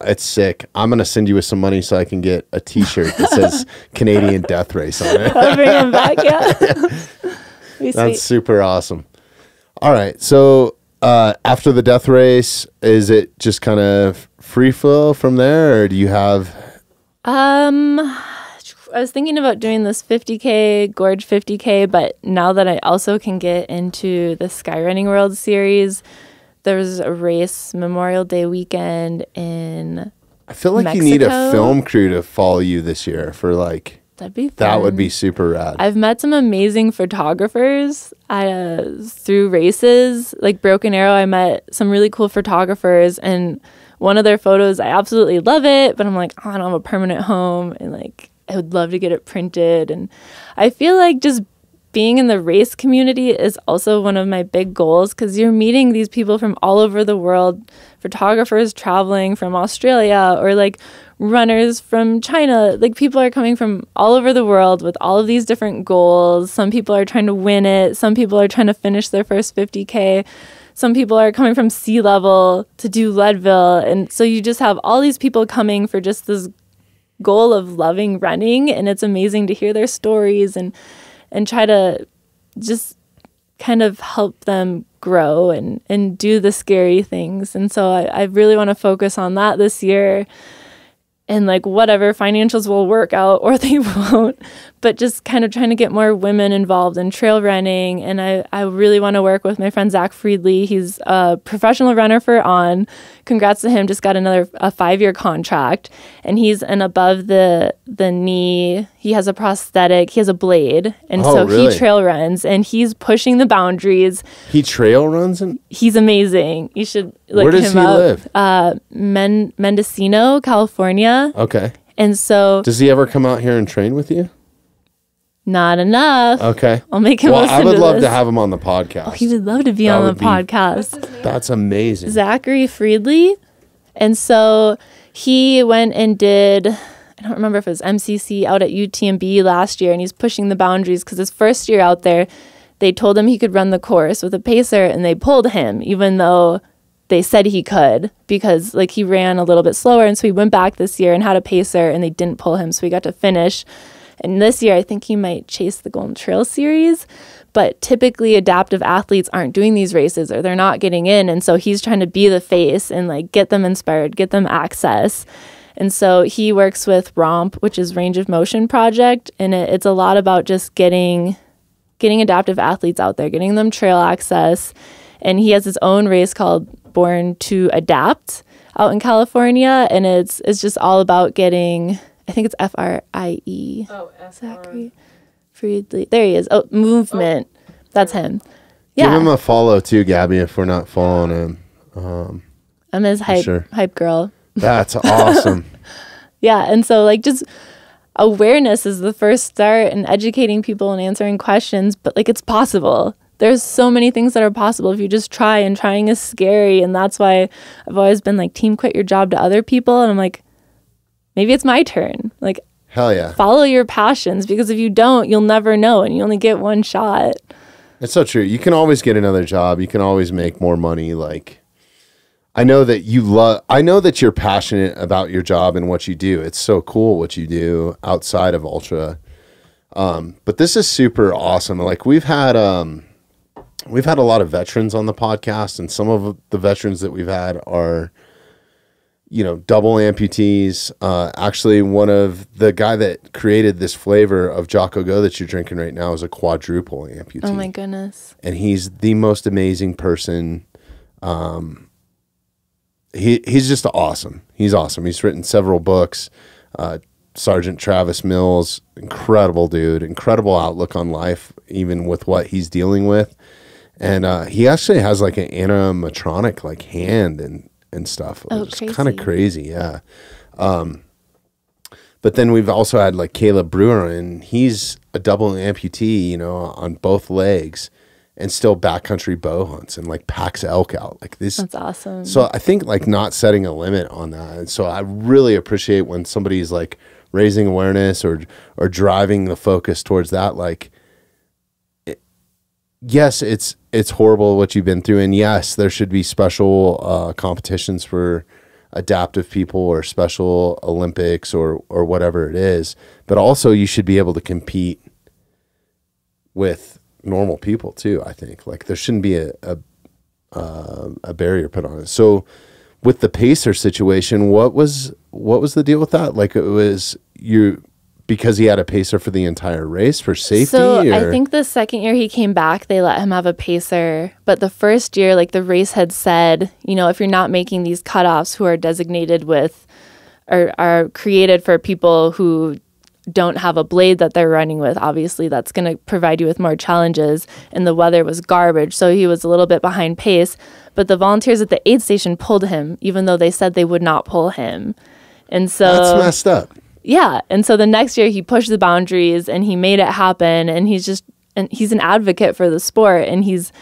it's sick. I'm gonna send you with some money so I can get a T-shirt that says Canadian Death Race on it. I'll bring them back. Yeah, Be That's sweet. super awesome. All right, so after the death race, is it just kind of free flow from there, or do you have? I was thinking about doing this 50K, Gorge 50K, but now that I also can get into the Skyrunning World Series, there's a race Memorial Day weekend in I feel like you need a Mexico? film crew to follow you this year for like That'd be fun. that would be super rad. I've met some amazing photographers through races. Like Broken Arrow, I met some really cool photographers, and one of their photos, I absolutely love it, but I'm like, oh, I don't have a permanent home, and like I would love to get it printed. And I feel like just being in the race community is also one of my big goals, because you're meeting these people from all over the world, photographers traveling from Australia, or like runners from China. Like people are coming from all over the world with all of these different goals. Some people are trying to win it. Some people are trying to finish their first 50K. Some people are coming from sea level to do Leadville. And so you just have all these people coming for just this goal of loving running. And it's amazing to hear their stories and try to just kind of help them grow and do the scary things. And so I really want to focus on that this year. And like whatever, financials will work out or they won't, but just kind of trying to get more women involved in trail running. And I really want to work with my friend Zach Friedley. He's a professional runner for On. Congrats to him, just got a 5-year contract. And he's an above the knee. He has a prosthetic. He has a blade. And Oh, so really? he trail runs and he's pushing the boundaries. He trail runs and He's amazing. You should look where does him he up. live? Mendocino, California. Okay. And so Does he ever come out here and train with you? not enough. Okay. I'll make him Well, listen I would to love this. to have him on the podcast. Oh, he would love to be That on the would be- podcast. That's amazing. Zachary Friedley. And so he went and did, I don't remember if it was MCC out at UTMB last year, and he's pushing the boundaries because his first year out there, they told him he could run the course with a pacer, and they pulled him, even though they said he could, because like he ran a little bit slower. And so he went back this year and had a pacer, and they didn't pull him, so he got to finish. And this year, I think he might chase the Golden Trail Series. But typically, adaptive athletes aren't doing these races, or they're not getting in. And so he's trying to be the face and like get them inspired, get them access. And so he works with ROMP, which is Range of Motion Project. And it's a lot about just getting adaptive athletes out there, getting them trail access. And he has his own race called Born to Adapt out in California. And it's just all about getting, I think it's FRIE. Oh, Zachary Friedley. There he is. Oh, movement. That's him. Give Yeah. him a follow too, Gabby, if we're not following him. I'm his hype sure. girl. That's awesome. Yeah. And so like just awareness is the first start, and educating people and answering questions, but like it's possible. There's so many things that are possible if you just try, and trying is scary. And that's why I've always been like, team quit your job to other people. And I'm like, maybe it's my turn. Like, Hell yeah. follow your passions, because if you don't, you'll never know, and you only get one shot. It's so true. You can always get another job. You can always make more money. Like, I know that you're passionate about your job and what you do. It's so cool what you do outside of ultra. But this is super awesome. Like we've had we've had a lot of veterans on the podcast, and some of the veterans that we've had are, you know, double amputees. Actually, one of the guy that created this flavor of Jocko Go that you're drinking right now is a quadruple amputee. Oh my goodness. And he's the most amazing person. He's just awesome. He's awesome. He's written several books. Sergeant Travis Mills, incredible dude, incredible outlook on life, even with what he's dealing with. And he actually has like an animatronic like hand and stuff. It's kind of crazy, yeah. But then we've also had like Caleb Brewer, and he's a double amputee, you know, on both legs, and still backcountry bow hunts and like packs elk out like this. That's awesome. So I think like not setting a limit on that. And so I really appreciate when somebody's like raising awareness or driving the focus towards that. Like, yes, it's horrible what you've been through, and yes, there should be special competitions for adaptive people or special Olympics or whatever it is. But also, you should be able to compete with normal people too. I think like there shouldn't be a barrier put on it. So, with the pacer situation, what was the deal with that? Like it was because he had a pacer for the entire race for safety? So I think the second year he came back, they let him have a pacer. But the first year, like the race had said, you know, if you're not making these cutoffs who are designated with or are created for people who don't have a blade that they're running with, obviously that's going to provide you with more challenges. And the weather was garbage, so he was a little bit behind pace. But the volunteers at the aid station pulled him, even though they said they would not pull him. And so that's messed up. Yeah. And so the next year he pushed the boundaries and he made it happen. And he's an advocate for the sport. And he's,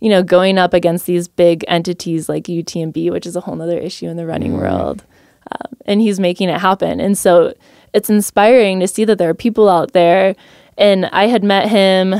you know, going up against these big entities like UTMB, which is a whole nother issue in the running world. And he's making it happen. And so it's inspiring to see that there are people out there. And I had met him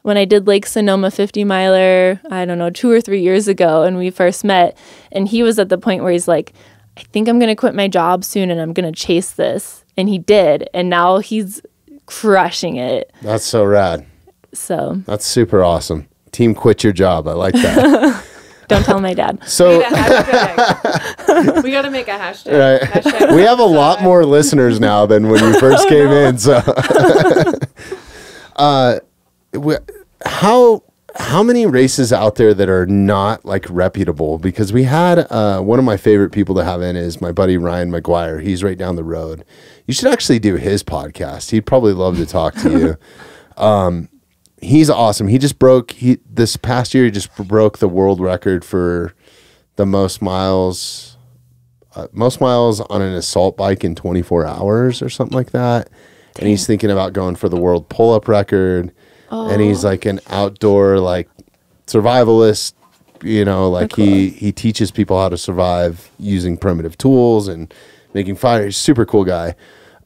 when I did Lake Sonoma 50 miler, I don't know, 2 or 3 years ago. And we first met. And he was at the point where he's like, I think I'm going to quit my job soon and I'm going to chase this. And he did. And now he's crushing it. That's so rad. So that's super awesome. Team quit your job. I like that. Don't tell my dad. So we got to make a hashtag. Right. Hashtag we have a lot more listeners now than when you first came in. So how many races out there that are not like reputable? Because we had one of my favorite people to have in is my buddy Ryan McGuire. He's right down the road. You should actually do his podcast. He'd probably love to talk to you. He's awesome. He just this past year, he just broke the world record for the most miles on an assault bike in 24 hours or something like that. Dang. And he's thinking about going for the world pull-up record. Oh. And he's like an outdoor like survivalist, you know, like cool. he teaches people how to survive using primitive tools and making fire. He's a super cool guy.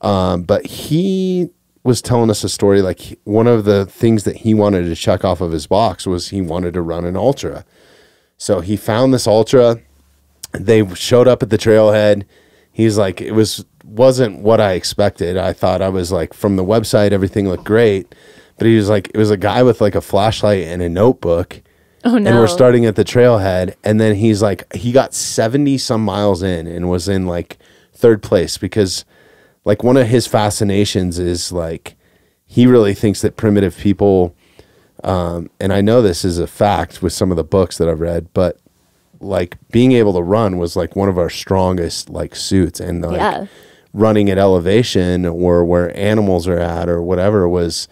But he was telling us a story, like one of the things that he wanted to check off of his box was he wanted to run an ultra. So he found this ultra. They showed up at the trailhead. He's like, wasn't what I expected. I thought I was like, from the website, everything looked great. But he was like, it was a guy with like a flashlight and a notebook. Oh, no. And we're starting at the trailhead. And then he's like, he got 70 some miles in and was in like third place because like one of his fascinations is like, he really thinks that primitive people, and I know this is a fact with some of the books that I've read, but like being able to run was like one of our strongest like suits, and like running at elevation or where animals are at or whatever was,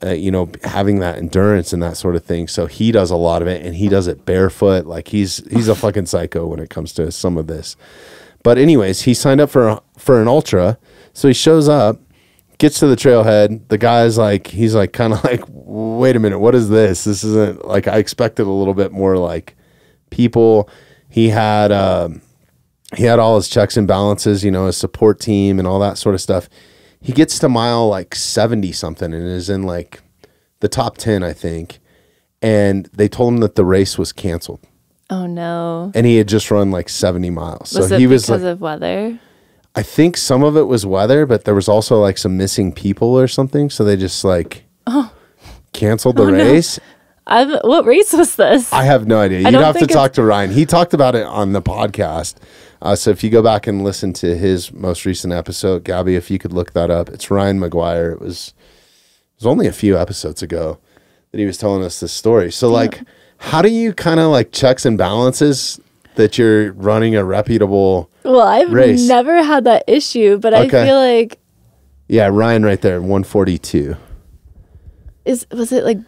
you know, having that endurance and that sort of thing. So he does a lot of it, and he does it barefoot. Like he's a fucking psycho when it comes to some of this. But anyways, he signed up for an ultra. So he shows up, gets to the trailhead. The guy's like, he's like, kind of like, wait a minute, what is this? This isn't like, I expected a little bit more like people. He had all his checks and balances, you know, his support team and all that sort of stuff. He gets to mile like 70 something and is in like the top 10, I think. And they told him that the race was canceled. Oh no. And he had just run like 70 miles. Was so it he was because like, of weather? I think some of it was weather, but there was also like some missing people or something. So they just like canceled the race. What race was this? I have no idea. You'd have to talk to Ryan. He talked about it on the podcast. So if you go back and listen to his most recent episode, Gabby, if you could look that up, it's Ryan McGuire. It was only a few episodes ago that he was telling us this story. So like, how do you kind of like checks and balances that you're running a reputable race? Never had that issue, but I feel like... Yeah, Ryan right there, 142. Was it like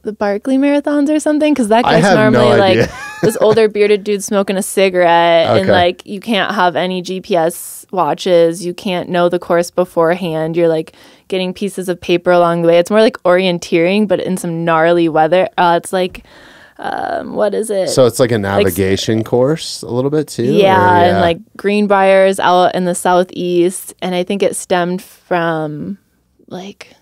the Barkley marathons or something? Because that guy's normally like this older bearded dude smoking a cigarette, and like you can't have any GPS watches. You can't know the course beforehand. You're like getting pieces of paper along the way. It's more like orienteering, but in some gnarly weather. It's like... what is it? So it's like a navigation course a little bit too? Yeah, and like Greenbrier's out in the southeast. And I think it stemmed from like,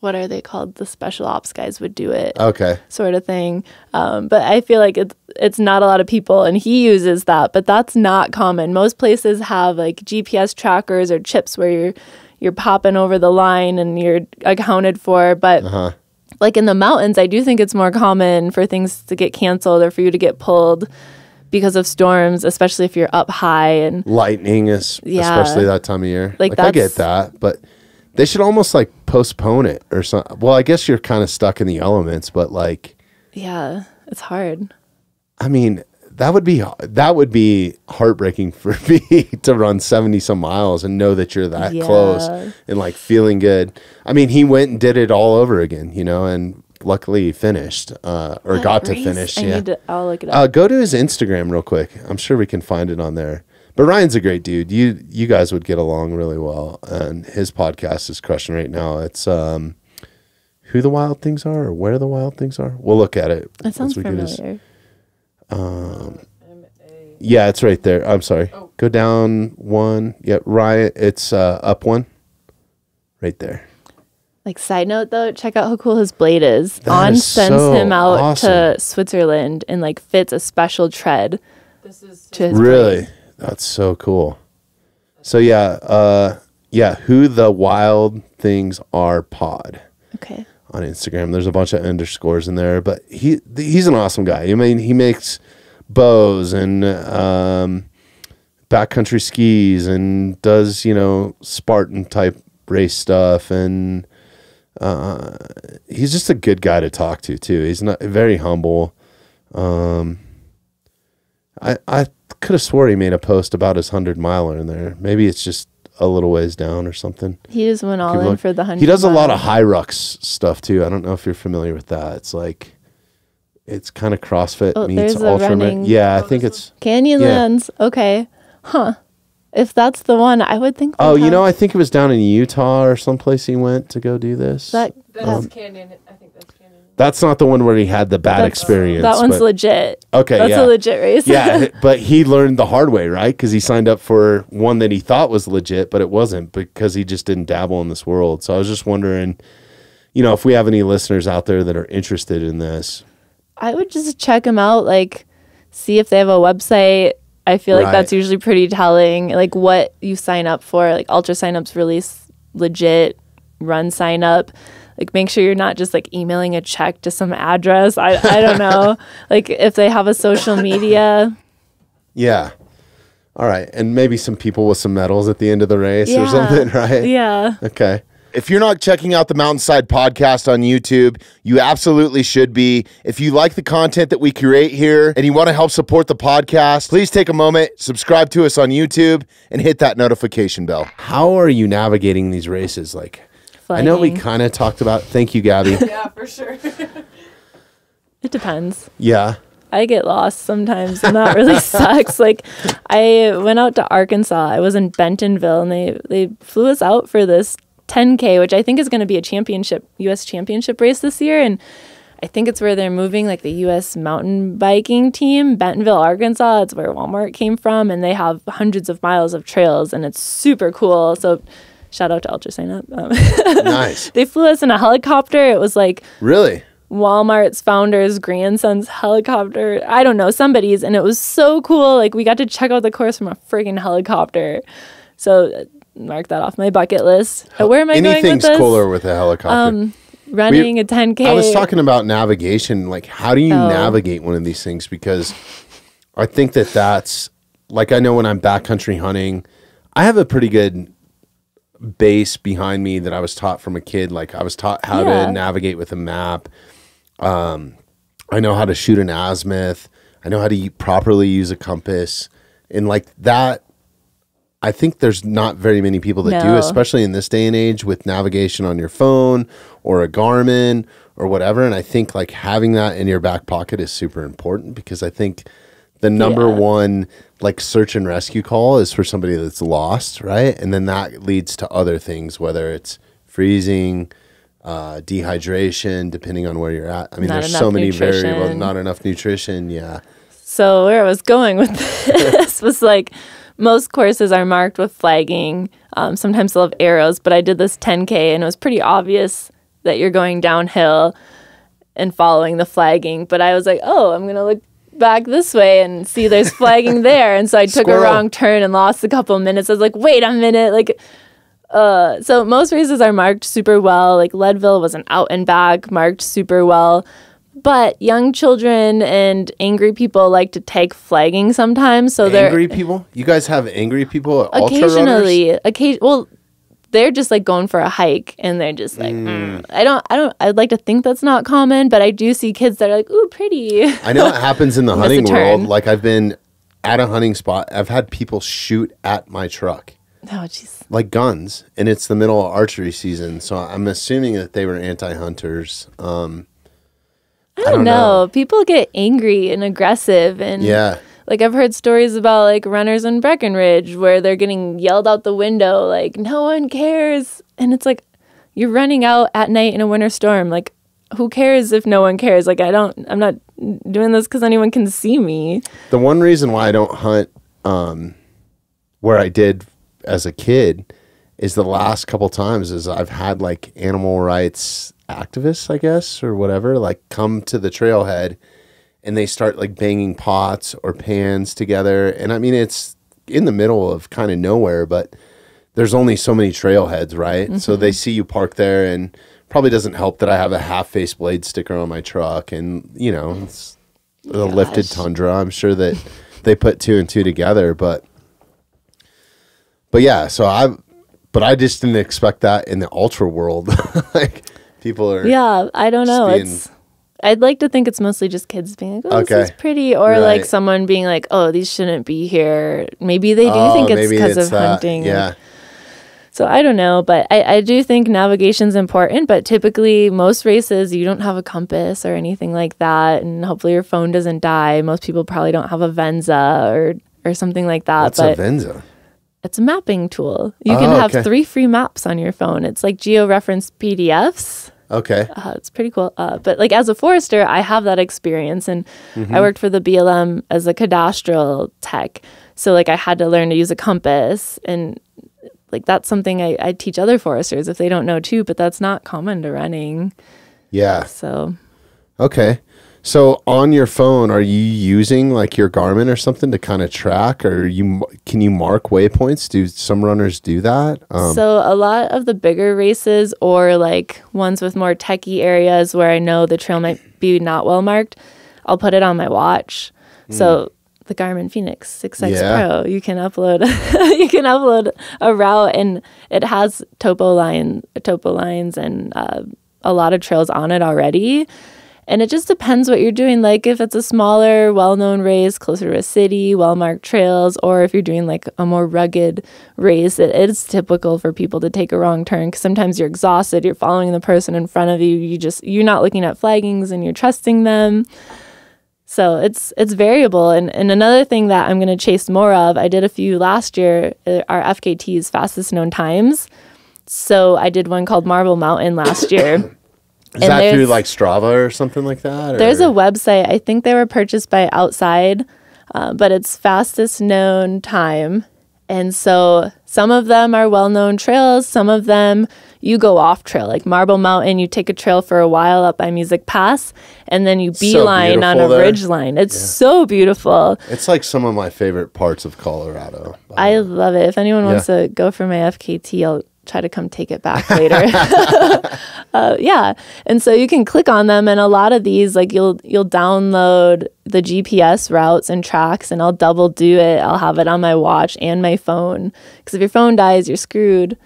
what are they called? The special ops guys would do it. Okay. Sort of thing. But I feel like it's not a lot of people, and he uses that, but that's not common. Most places have like GPS trackers or chips where you're popping over the line and you're accounted for. But like in the mountains, I do think it's more common for things to get canceled or for you to get pulled because of storms, especially if you're up high and lightning especially that time of year. Like I get that, but they should almost like postpone it or something. Well, I guess you're kind of stuck in the elements, but like, yeah, it's hard. I mean, that would be heartbreaking for me to run 70 some miles and know that you're that close and like feeling good. I mean, he went and did it all over again, you know, and luckily he finished or got to finish. I'll look it up. Go to his Instagram real quick. I'm sure we can find it on there. But Ryan's a great dude. You guys would get along really well, and his podcast is crushing right now. It's Who the Wild Things Are or Where the Wild Things Are. We'll look at it. That sounds familiar. Yeah, it's right there. I'm sorry. Go down one. Yeah, Ryan. It's up one. Right there. Like side note though, check out how cool his blade is. That is sends so him out awesome. to Switzerland and like fits a special tread. This is to his really blade. That's so cool. So yeah, Who the Wild Things Are pod. Okay. On Instagram, there's a bunch of underscores in there, but he's an awesome guy. I mean, he makes bows and backcountry skis and does, you know, Spartan type race stuff, and he's just a good guy to talk to too. He's not very humble. I could have swore he made a post about his 100-miler in there. Maybe it's just a little ways down or something. He just went all in for the 100. He does a lot of high rucks stuff too. I don't know if you're familiar with that. It's like, it's kind of CrossFit meets ultra. Yeah, I think it's Canyonlands. Yeah. Okay. Huh. If that's the one, I would think. Oh, you know, I think it was down in Utah or someplace he went to go do this. That's Canyon. I think that's Canyon. That's not the one where he had the bad experience. That one's legit. Okay, that's a legit race. Yeah, but he learned the hard way, right? Because he signed up for one that he thought was legit, but it wasn't because he just didn't dabble in this world. So I was just wondering, you know, if we have any listeners out there that are interested in this. I would just check them out, like see if they have a website. I feel like that's usually pretty telling, like what you sign up for. Like Ultra Sign Up's really legit. Run Sign Up. Like make sure you're not just like emailing a check to some address. I don't know. Like if they have a social media. Yeah. All right. And maybe some people with some medals at the end of the race or something, right? Yeah. Okay. If you're not checking out the Mountainside Podcast on YouTube, you absolutely should be. If you like the content that we create here and you want to help support the podcast, please take a moment, subscribe to us on YouTube, and hit that notification bell. How are you navigating these races? Like, I know we kind of talked about. Thank you, Gabby. Yeah, for sure. It depends. Yeah. I get lost sometimes, and that really sucks. Like, I went out to Arkansas. I was in Bentonville, and they flew us out for this 10K, which I think is going to be a U.S. championship race this year. And I think it's where they're moving, like the U.S. mountain biking team, Bentonville, Arkansas. It's where Walmart came from, and they have hundreds of miles of trails, and it's super cool. So shout out to Ultra Sign Up. Nice. They flew us in a helicopter. It was like really Walmart's founder's grandson's helicopter. I don't know, somebody's, and it was so cool. Like we got to check out the course from a friggin' helicopter. So mark that off my bucket list. Where am I going with this? Anything's cooler with a helicopter. running a 10K. I was talking about navigation. Like, how do you navigate one of these things? Because I think that's, like, I know when I'm backcountry hunting, I have a pretty good base behind me that I was taught from a kid. Like, I was taught how to navigate with a map. I know how to shoot an azimuth. I know how to properly use a compass. And like that, I think there's not very many people that do, especially in this day and age with navigation on your phone or a Garmin or whatever. And I think like having that in your back pocket is super important, because I think the number one like search and rescue call is for somebody that's lost, right? And then that leads to other things, whether it's freezing, dehydration, depending on where you're at. I mean, there's so many variables, not enough nutrition. Yeah. So where I was going with this was like, most courses are marked with flagging. Sometimes they'll have arrows, but I did this 10K and it was pretty obvious that you're going downhill and following the flagging. But I was like, oh, I'm going to look back this way and see there's flagging there. And so I took a wrong turn and lost a couple of minutes. I was like, wait a minute. Like, so most races are marked super well. Like Leadville was an out and back, marked super well. But young children and angry people like to take flagging sometimes. So angry people? You guys have angry people at occasionally. Well, they're just like going for a hike and they're just like, I'd like to think that's not common, but I do see kids that are like, ooh, pretty. I know it happens in the hunting world. Like I've been at a hunting spot. I've had people shoot at my truck. Oh, jeez. Like guns. And it's the middle of archery season. So I'm assuming that they were anti-hunters. I don't know. People get angry and aggressive, and like I've heard stories about like runners in Breckenridge where they're getting yelled out the window like no one cares, and it's like you're running out at night in a winter storm. Like who cares if no one cares? Like I'm not doing this because anyone can see me. The one reason why I don't hunt where I did as a kid is the last couple times is I've had like animal rights activists, I guess, or whatever, like come to the trailhead and they start like banging pots or pans together. And I mean, it's in the middle of kind of nowhere, but there's only so many trailheads, right? Mm-hmm. So they see you park there, and probably doesn't help that I have a half-face blade sticker on my truck, and you know, it's a lifted Tundra. I'm sure that they put two and two together, but yeah, so I just didn't expect that in the ultra world. Like people are I don't know. I'd like to think it's mostly just kids being like, oh, this is pretty, or like someone being like, oh, these shouldn't be here. Maybe they do think it's because of hunting. Yeah. So I don't know, but I do think navigation's important, but typically most races you don't have a compass or anything like that, and hopefully your phone doesn't die. Most people probably don't have a Venza or something like that. What's a Venza? It's a mapping tool. You can have 3 free maps on your phone. It's like geo-referenced PDFs. Okay. It's pretty cool. But like as a forester, I have that experience, and I worked for the BLM as a cadastral tech. So like I had to learn to use a compass, and like that's something I teach other foresters if they don't know too, but that's not common to running. Yeah. So. Okay. So on your phone, are you using like your Garmin or something to kind of track, or can you mark waypoints? Do some runners do that? So a lot of the bigger races, or like ones with more techie areas where I know the trail might be not well marked, I'll put it on my watch. So the Garmin Fenix 6X Pro, you can upload a route, and it has topo lines and a lot of trails on it already. And it just depends what you're doing. Like if it's a smaller, well-known race closer to a city, well-marked trails, or if you're doing like a more rugged race, it's typical for people to take a wrong turn because sometimes you're exhausted, you're following the person in front of you, you're not looking at flaggings and you're trusting them. So it's variable. And another thing that I'm going to chase more of, I did a few last year, are FKT's fastest known times. So I did one called Marble Mountain last year. Is that through like Strava or something like that? Or? There's a website. I think they were purchased by Outside, but it's fastest known time. And so some of them are well-known trails. Some of them you go off trail. Like Marble Mountain, you take a trail for a while up by Music Pass, and then you beeline on a ridge line. It's so beautiful. It's like some of my favorite parts of Colorado. I love it. If anyone wants to go for my FKT, I'll try to come take it back later. Yeah. And so you can click on them, and a lot of these, like you'll download the GPS routes and tracks, and I'll double do it. I'll have it on my watch and my phone, because if your phone dies, you're screwed.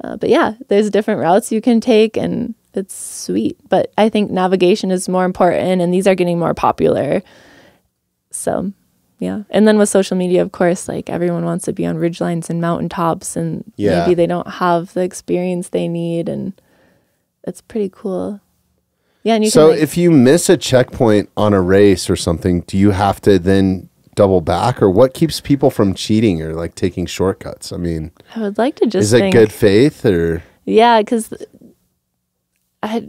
But yeah, there's different routes you can take, and it's sweet. But I think navigation is more important, and these are getting more popular. So yeah. And then with social media, of course, like everyone wants to be on ridgelines and mountaintops, and maybe they don't have the experience they need, and it's pretty cool. Yeah. And you so can, if you miss a checkpoint on a race or something, do you have to then double back, or what keeps people from cheating or like taking shortcuts? I mean, I would like to just is it good faith or? Yeah, because I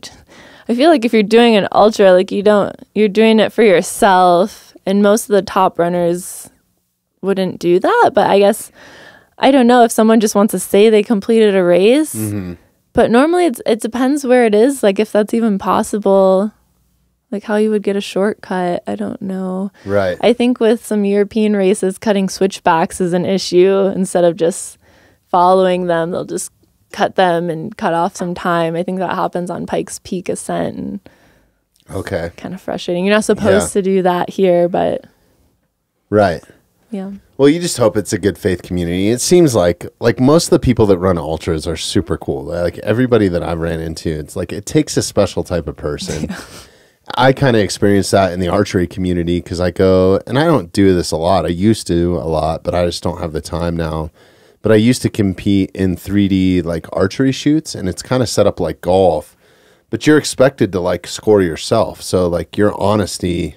feel like if you're doing an ultra, like you're doing it for yourself, and most of the top runners wouldn't do that. But I guess, I don't know if someone just wants to say they completed a race, but normally it depends where it is, like if that's even possible. Like how you would get a shortcut, I don't know. Right. I think with some European races, cutting switchbacks is an issue. Instead of just following them, they'll just cut them and cut off some time. I think that happens on Pikes Peak Ascent, and okay, kind of frustrating. You're not supposed to do that here, but right. Yeah. Well, you just hope it's a good faith community. It seems like most of the people that run ultras are super cool. Like everybody that I've ran into, it's like it takes a special type of person. I kind of experienced that in the archery community, because I go, and I don't do this a lot. I used to a lot, but I just don't have the time now. But I used to compete in 3D like archery shoots, and it's kind of set up like golf, but you're expected to like score yourself. So like your honesty,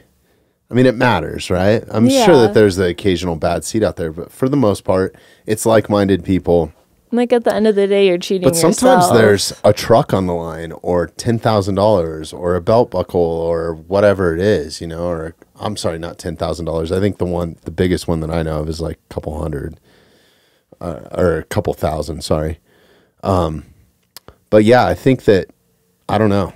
I mean, it matters, right? I'm sure that there's the occasional bad seed out there, but for the most part, it's like-minded people. Like at the end of the day, you're cheating yourself. But sometimes there's a truck on the line, or $10,000, or a belt buckle, or whatever it is, you know, or I'm sorry, not $10,000. I think the biggest one that I know of is like a couple hundred, or a couple thousand, sorry. But yeah, I think that, I don't know.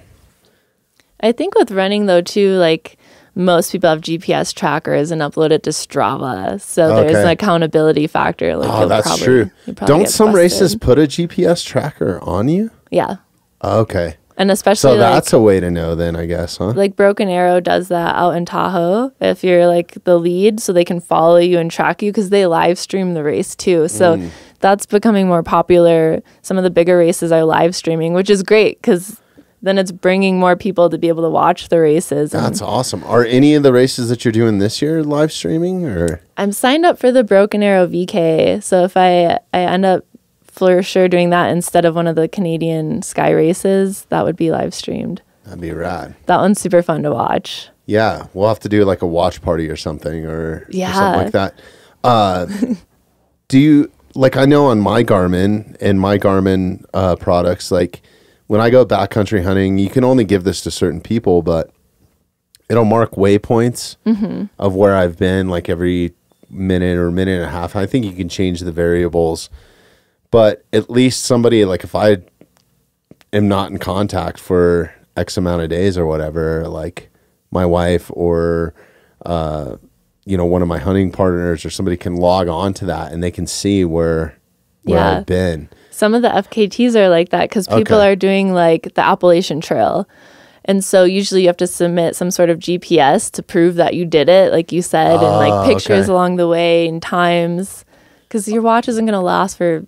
I think with running though too, like most people have GPS trackers and upload it to Strava, so there's an accountability factor. Like that's true. Don't some races put a GPS tracker on you? Yeah. Okay. And especially so that's a way to know then, I guess, huh? Like Broken Arrow does that out in Tahoe if you're like the lead, so they can follow you and track you, because they live stream the race too. So that's becoming more popular. Some of the bigger races are live streaming, which is great, because then it's bringing more people to be able to watch the races. That's awesome. Are any of the races that you're doing this year live streaming, or? I'm signed up for the Broken Arrow VK. So if I end up for sure doing that instead of one of the Canadian Sky races, that would be live streamed. That'd be rad. That one's super fun to watch. Yeah. We'll have to do like a watch party or something, or something like that. Do you, like, I know on my Garmin and my Garmin products, like, when I go backcountry hunting, you can only give this to certain people, but it'll mark waypoints of where I've been, like every minute or minute and a half. I think you can change the variables, but at least somebody, like if I am not in contact for X amount of days or whatever, like my wife or, one of my hunting partners or somebody can log on to that and they can see where I've been. Some of the FKTs are like that, because people are doing like the Appalachian Trail. And so usually you have to submit some sort of GPS to prove that you did it, like you said, and like pictures along the way and times, because your watch isn't going to last for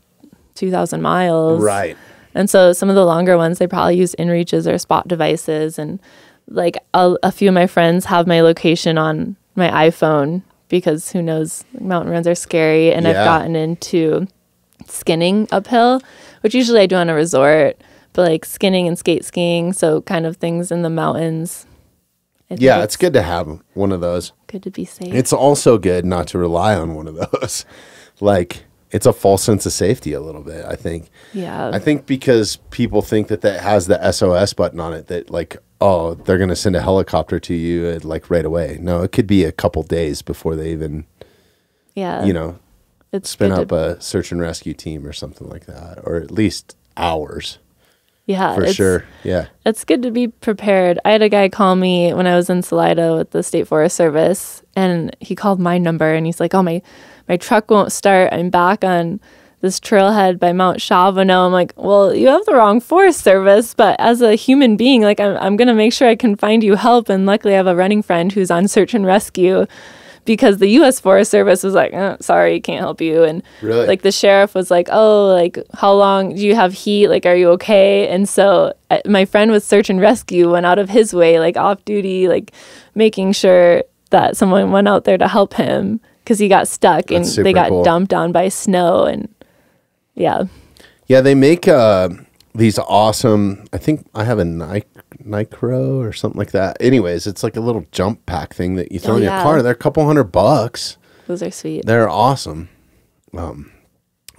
2,000 miles. Right. And so some of the longer ones, they probably use inReaches or spot devices. And like a few of my friends have my location on my iPhone, because who knows, mountain runs are scary. And I've gotten into skinning uphill, which usually I do on a resort, but like skinning and skate skiing, so kind of things in the mountains. It's good to have one of those. Good to be safe. It's also good not to rely on one of those. Like, it's a false sense of safety a little bit, I think. Yeah. I think because people think that has the SOS button on it, that like, oh, they're going to send a helicopter to you like right away. No, it could be a couple days before they even, it's spin up a search and rescue team or something like that, or at least hours. Yeah, for sure. Yeah, it's good to be prepared. I had a guy call me when I was in Salida with the State Forest Service, and he called my number, and he's like, "Oh, my truck won't start. I'm back on this trailhead by Mount Chavano. I'm like, well, you have the wrong Forest Service, but as a human being, like I'm going to make sure I can find you help. And luckily I have a running friend who's on search and rescue, because the U.S. Forest Service was like, sorry, can't help you. And Really? like the sheriff was like, oh, like how long do you have heat? Like, are you okay? And so my friend with search and rescue went out of his way, like off duty, like making sure that someone went out there to help him because he got stuck and they got cool. dumped on by snow. And yeah. Yeah, they make these awesome, I think I have a Nicro or something like that. Anyways, it's like a little jump pack thing that you throw in your car. They're a couple $100. Those are sweet. They're awesome. I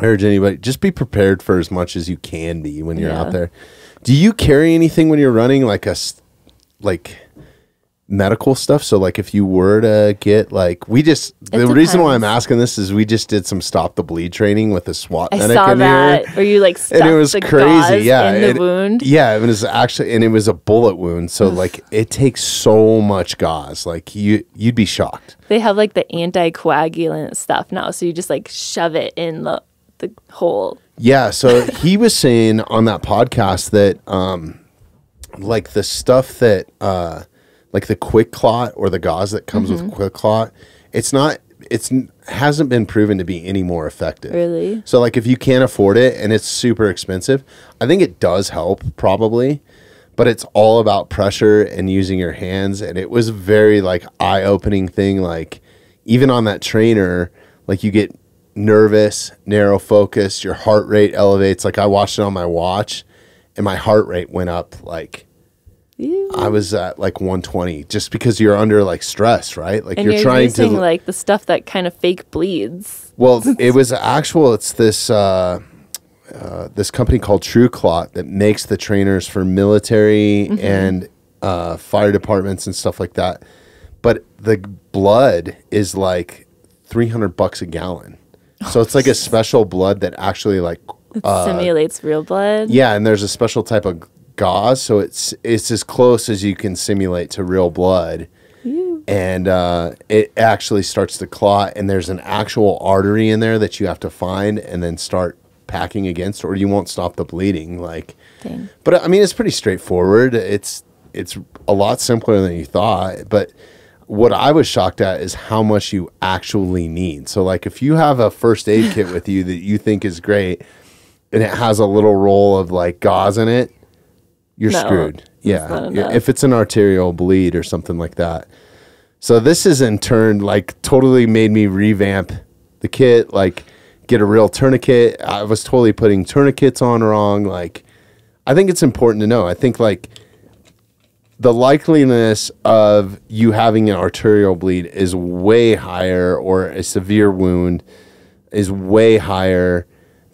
urge anybody, just be prepared for as much as you can be when you're out there. Do you carry anything when you're running, like medical stuff? So like if you were to get like, the reason why I'm asking this is we just did some stop the bleed training with a SWAT medic in here. I saw that where you like stuck and it was the crazy. gauze Yeah, in the wound. Yeah, it was actually, and it was a bullet wound. So like it takes so much gauze. Like you'd be shocked. They have like the anticoagulant stuff now, so you just like shove it in the hole. Yeah, so he was saying on that podcast that like the stuff that like the quick clot or the gauze that comes with quick clot, hasn't been proven to be any more effective. Really? So like if you can't afford it and it's super expensive, I think it does help probably, but it's all about pressure and using your hands. And it was very like eye-opening thing. Like even on that trainer, like you get nervous, narrow focus, your heart rate elevates. Like I watched it on my watch and my heart rate went up like, I was at like 120 just because you're under like stress, right? Like and you're trying using, to like the stuff that kind of fake bleeds. Well, it's this this company called True Clot that makes the trainers for military and fire departments and stuff like that. But the blood is like $300 a gallon. So it's like a special blood that actually like simulates real blood. Yeah, and there's a special type of gauze, so it's as close as you can simulate to real blood. And it actually starts to clot, and there's an actual artery in there that you have to find and then start packing against, or you won't stop the bleeding. Like, dang. But I mean, it's pretty straightforward. It's a lot simpler than you thought. But what I was shocked at is how much you actually need. So like if you have a first aid kit with you that you think is great and it has a little roll of like gauze in it, you're screwed. Yeah. If it's an arterial bleed or something like that. So this has in turn like totally made me revamp the kit, like get a real tourniquet. I was totally putting tourniquets on wrong. Like I think it's important to know. I think like the likeliness of you having an arterial bleed is way higher, or a severe wound is way higher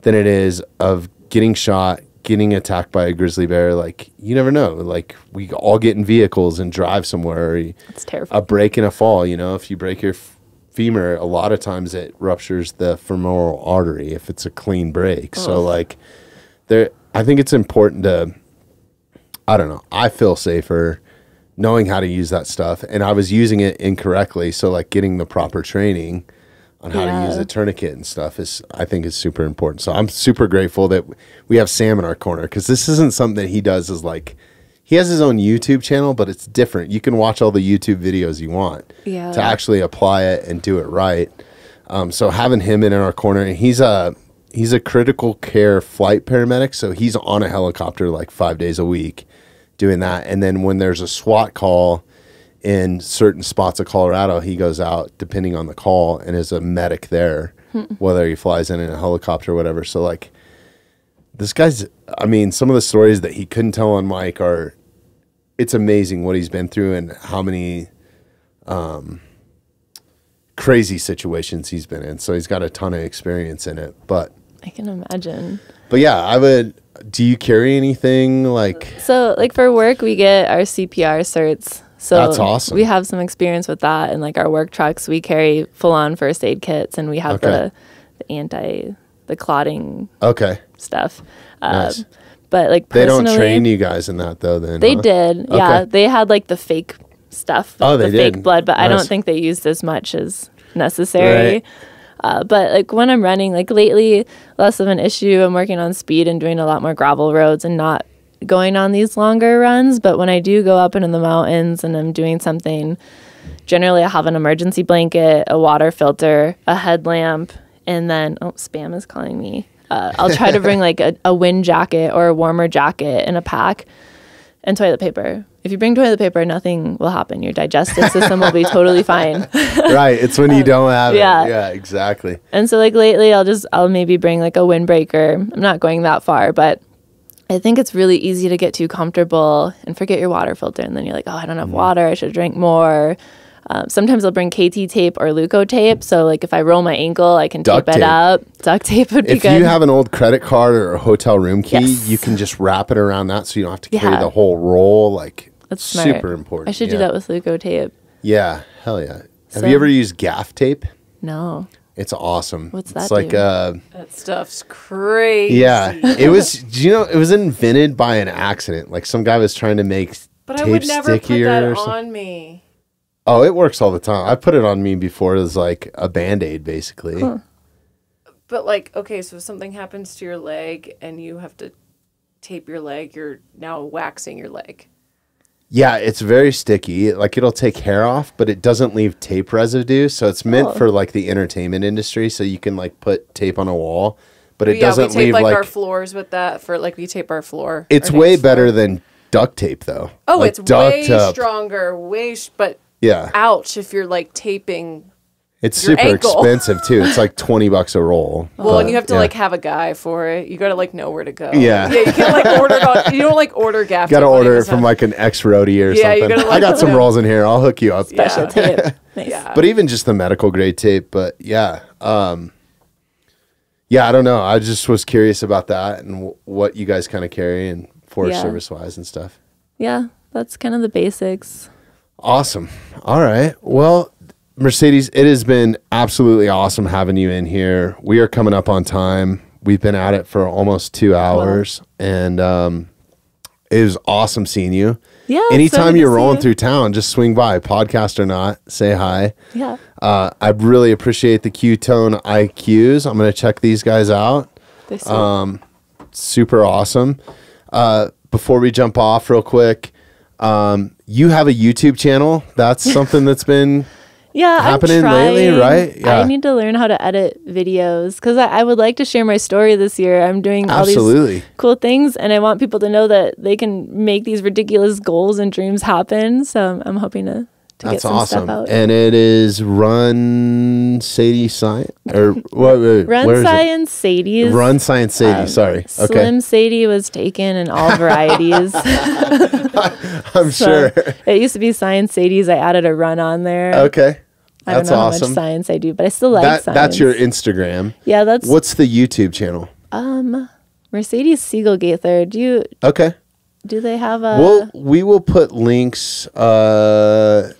than it is of getting shot, getting attacked by a grizzly bear. Like you never know. Like we all get in vehicles and drive somewhere. It's terrifying. A break and a fall. You know, if you break your femur, a lot of times it ruptures the femoral artery if it's a clean break. Oh. So like I think it's important to, I don't know, I feel safer knowing how to use that stuff, and I was using it incorrectly. So like getting the proper training on how to use a tourniquet and stuff I think is super important. So I'm super grateful that we have Sam in our corner, because this isn't something that he does as like, he has his own YouTube channel, but it's different. You can watch all the YouTube videos you want to actually apply it and do it right. So having him in our corner, and he's a critical care flight paramedic. So he's on a helicopter like 5 days a week doing that. And then when there's a SWAT call in certain spots of Colorado, he goes out depending on the call and is a medic there, whether he flies in a helicopter or whatever. So like this guy's, I mean, some of the stories that he couldn't tell on mic are, it's amazing what he's been through and how many crazy situations he's been in. So he's got a ton of experience in it, but I can imagine. But yeah, do you carry anything like? So like for work, we get our CPR certs. So that's awesome. We have some experience with that, and like our work trucks, we carry full on first aid kits, and we have the clotting stuff. Nice. But like they don't train you guys in that though. Then they did. Yeah, they had like the fake stuff. Oh, they the did. Fake blood, but I don't think they used as much as necessary. But like when I'm running, like lately, less of an issue. I'm working on speed and doing a lot more gravel roads and not going on these longer runs. But when I do go up into the mountains and I'm doing something, generally I have an emergency blanket, a water filter, a headlamp, and then, spam is calling me. I'll try to bring like a wind jacket or a warmer jacket in a pack, and toilet paper. If you bring toilet paper, nothing will happen. Your digestive system will be totally fine. Right. It's when you don't have yeah. it. Yeah, exactly. And so like lately I'll maybe bring like a windbreaker. I'm not going that far, but I think it's really easy to get too comfortable and forget your water filter. And then you're like, oh, I don't have water. I should drink more. Sometimes I'll bring KT tape or Leuco tape. So like if I roll my ankle, I can tape it up. Duct tape would be good. If you have an old credit card or a hotel room key, you can just wrap it around that so you don't have to carry the whole roll. Like, that's smart. Super important. I should do that with Leuco tape. Yeah, hell yeah. Have you ever used gaff tape? No. It's awesome. What's that? It's like that stuff's crazy. Yeah, it was. It was invented by an accident. Like some guy was trying to make tape I would never put that or something. on me. Oh, it works all the time. I put it on me before as like a Band-Aid, basically. Huh. But like, okay, so if something happens to your leg and you have to tape your leg, you're now waxing your leg. Yeah, it's very sticky. Like it'll take hair off, but it doesn't leave tape residue. So it's meant for like the entertainment industry. So you can like put tape on a wall, but it doesn't leave like our floors with that for like we tape our floor. It's way better than duct tape though. Oh, like it's way stronger, but yeah. Ouch if you're like taping. It's super expensive too. It's like $20 a roll. Well, and you have to like have a guy for it. You gotta like know where to go. Yeah. Yeah, you can't like order it on, you don't like order gaff. Gotta order it from like an ex-roadie or something. You gotta, like, I got some rolls in here. I'll hook you up. Special tape. Nice. Yeah. But even just the medical grade tape, but yeah. Yeah, I don't know. I just was curious about that and what you guys kind of carry and Forest Service wise and stuff. Yeah, that's kind of the basics. Awesome. All right. Well, Mercedes, it has been absolutely awesome having you in here. We are coming up on time. We've been at it for almost 2 hours, and it was awesome seeing you. Yeah. Anytime you're rolling through town, just swing by, podcast or not, say hi. Yeah. I really appreciate the Q-Tone IQs. I'm going to check these guys out. Super awesome. Before we jump off real quick, you have a YouTube channel. That's something that's been happening lately, right? Yeah. I need to learn how to edit videos because I would like to share my story this year. I'm doing all these cool things, and I want people to know that they can make these ridiculous goals and dreams happen. So I'm hoping to get some stuff out. And it is Run Sadie Science or what? Run Science Sadie's. Run Science Sadie. Sorry. Okay. Slim Sadie was taken in all varieties. I'm sure. It used to be Science Sadie's. I added a run on there. Okay. I don't know how much science I do, but I still like science. That's your Instagram. Yeah, that's. What's the YouTube channel? Mercedes Siegle Gaither. Do they have a? We will put links to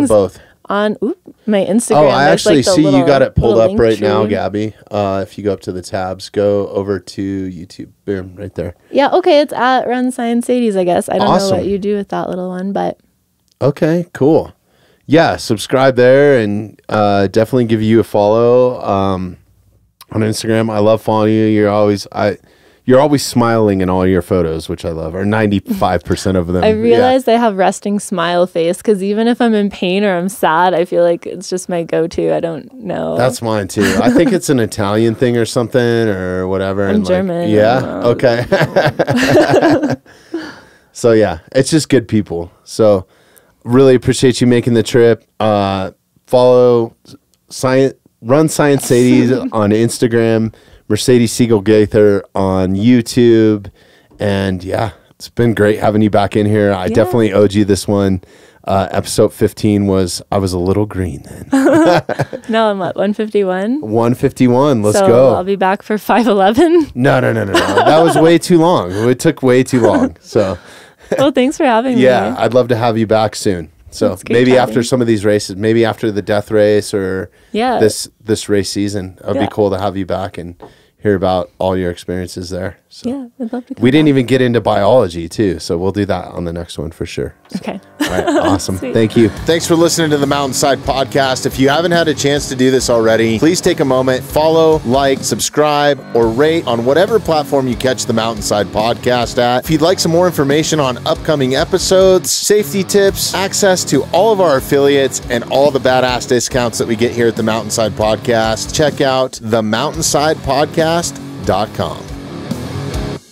both on my Instagram. Oh, I actually see you got it pulled up right now, Gabby. If you go up to the tabs, go over to YouTube. Boom, right there. Yeah, okay, it's at Run Science Sadie's, I guess. I don't know what you do with that little one, but. Okay, cool. Yeah, subscribe there and definitely give you a follow on Instagram. I love following you. You're always smiling in all your photos, which I love, or 95% of them. I realized I have resting smile face because even if I'm in pain or I'm sad, I feel like it's just my go-to. I don't know. That's mine too. I think it's an Italian thing or something or whatever. I'm German. Yeah? Okay. So yeah, it's just good people. So really appreciate you making the trip. Follow Run Science Sadie's on Instagram. Mercedes Siegle Gaither on YouTube. And yeah, it's been great having you back in here. I definitely owed you this one. Episode 15 I was a little green then. No, I'm what, 151? 151. Let's go. So I'll be back for 511. No. That was way too long. It took way too long. So well, thanks for having me. Yeah, I'd love to have you back soon. So maybe after some of these races, maybe after the death race or this race season, it'd be cool to have you back and hear about all your experiences there. So. Yeah, I'd love to come We didn't back. even get into biology too, so we'll do that on the next one for sure. So. Okay. All right, awesome. Sweet. Thank you. Thanks for listening to the Mountainside Podcast. If you haven't had a chance to do this already, please take a moment, follow, like, subscribe, or rate on whatever platform you catch the Mountainside Podcast at. If you'd like some more information on upcoming episodes, safety tips, access to all of our affiliates, and all the badass discounts that we get here at the Mountainside Podcast, check out themountainsidepodcast.com.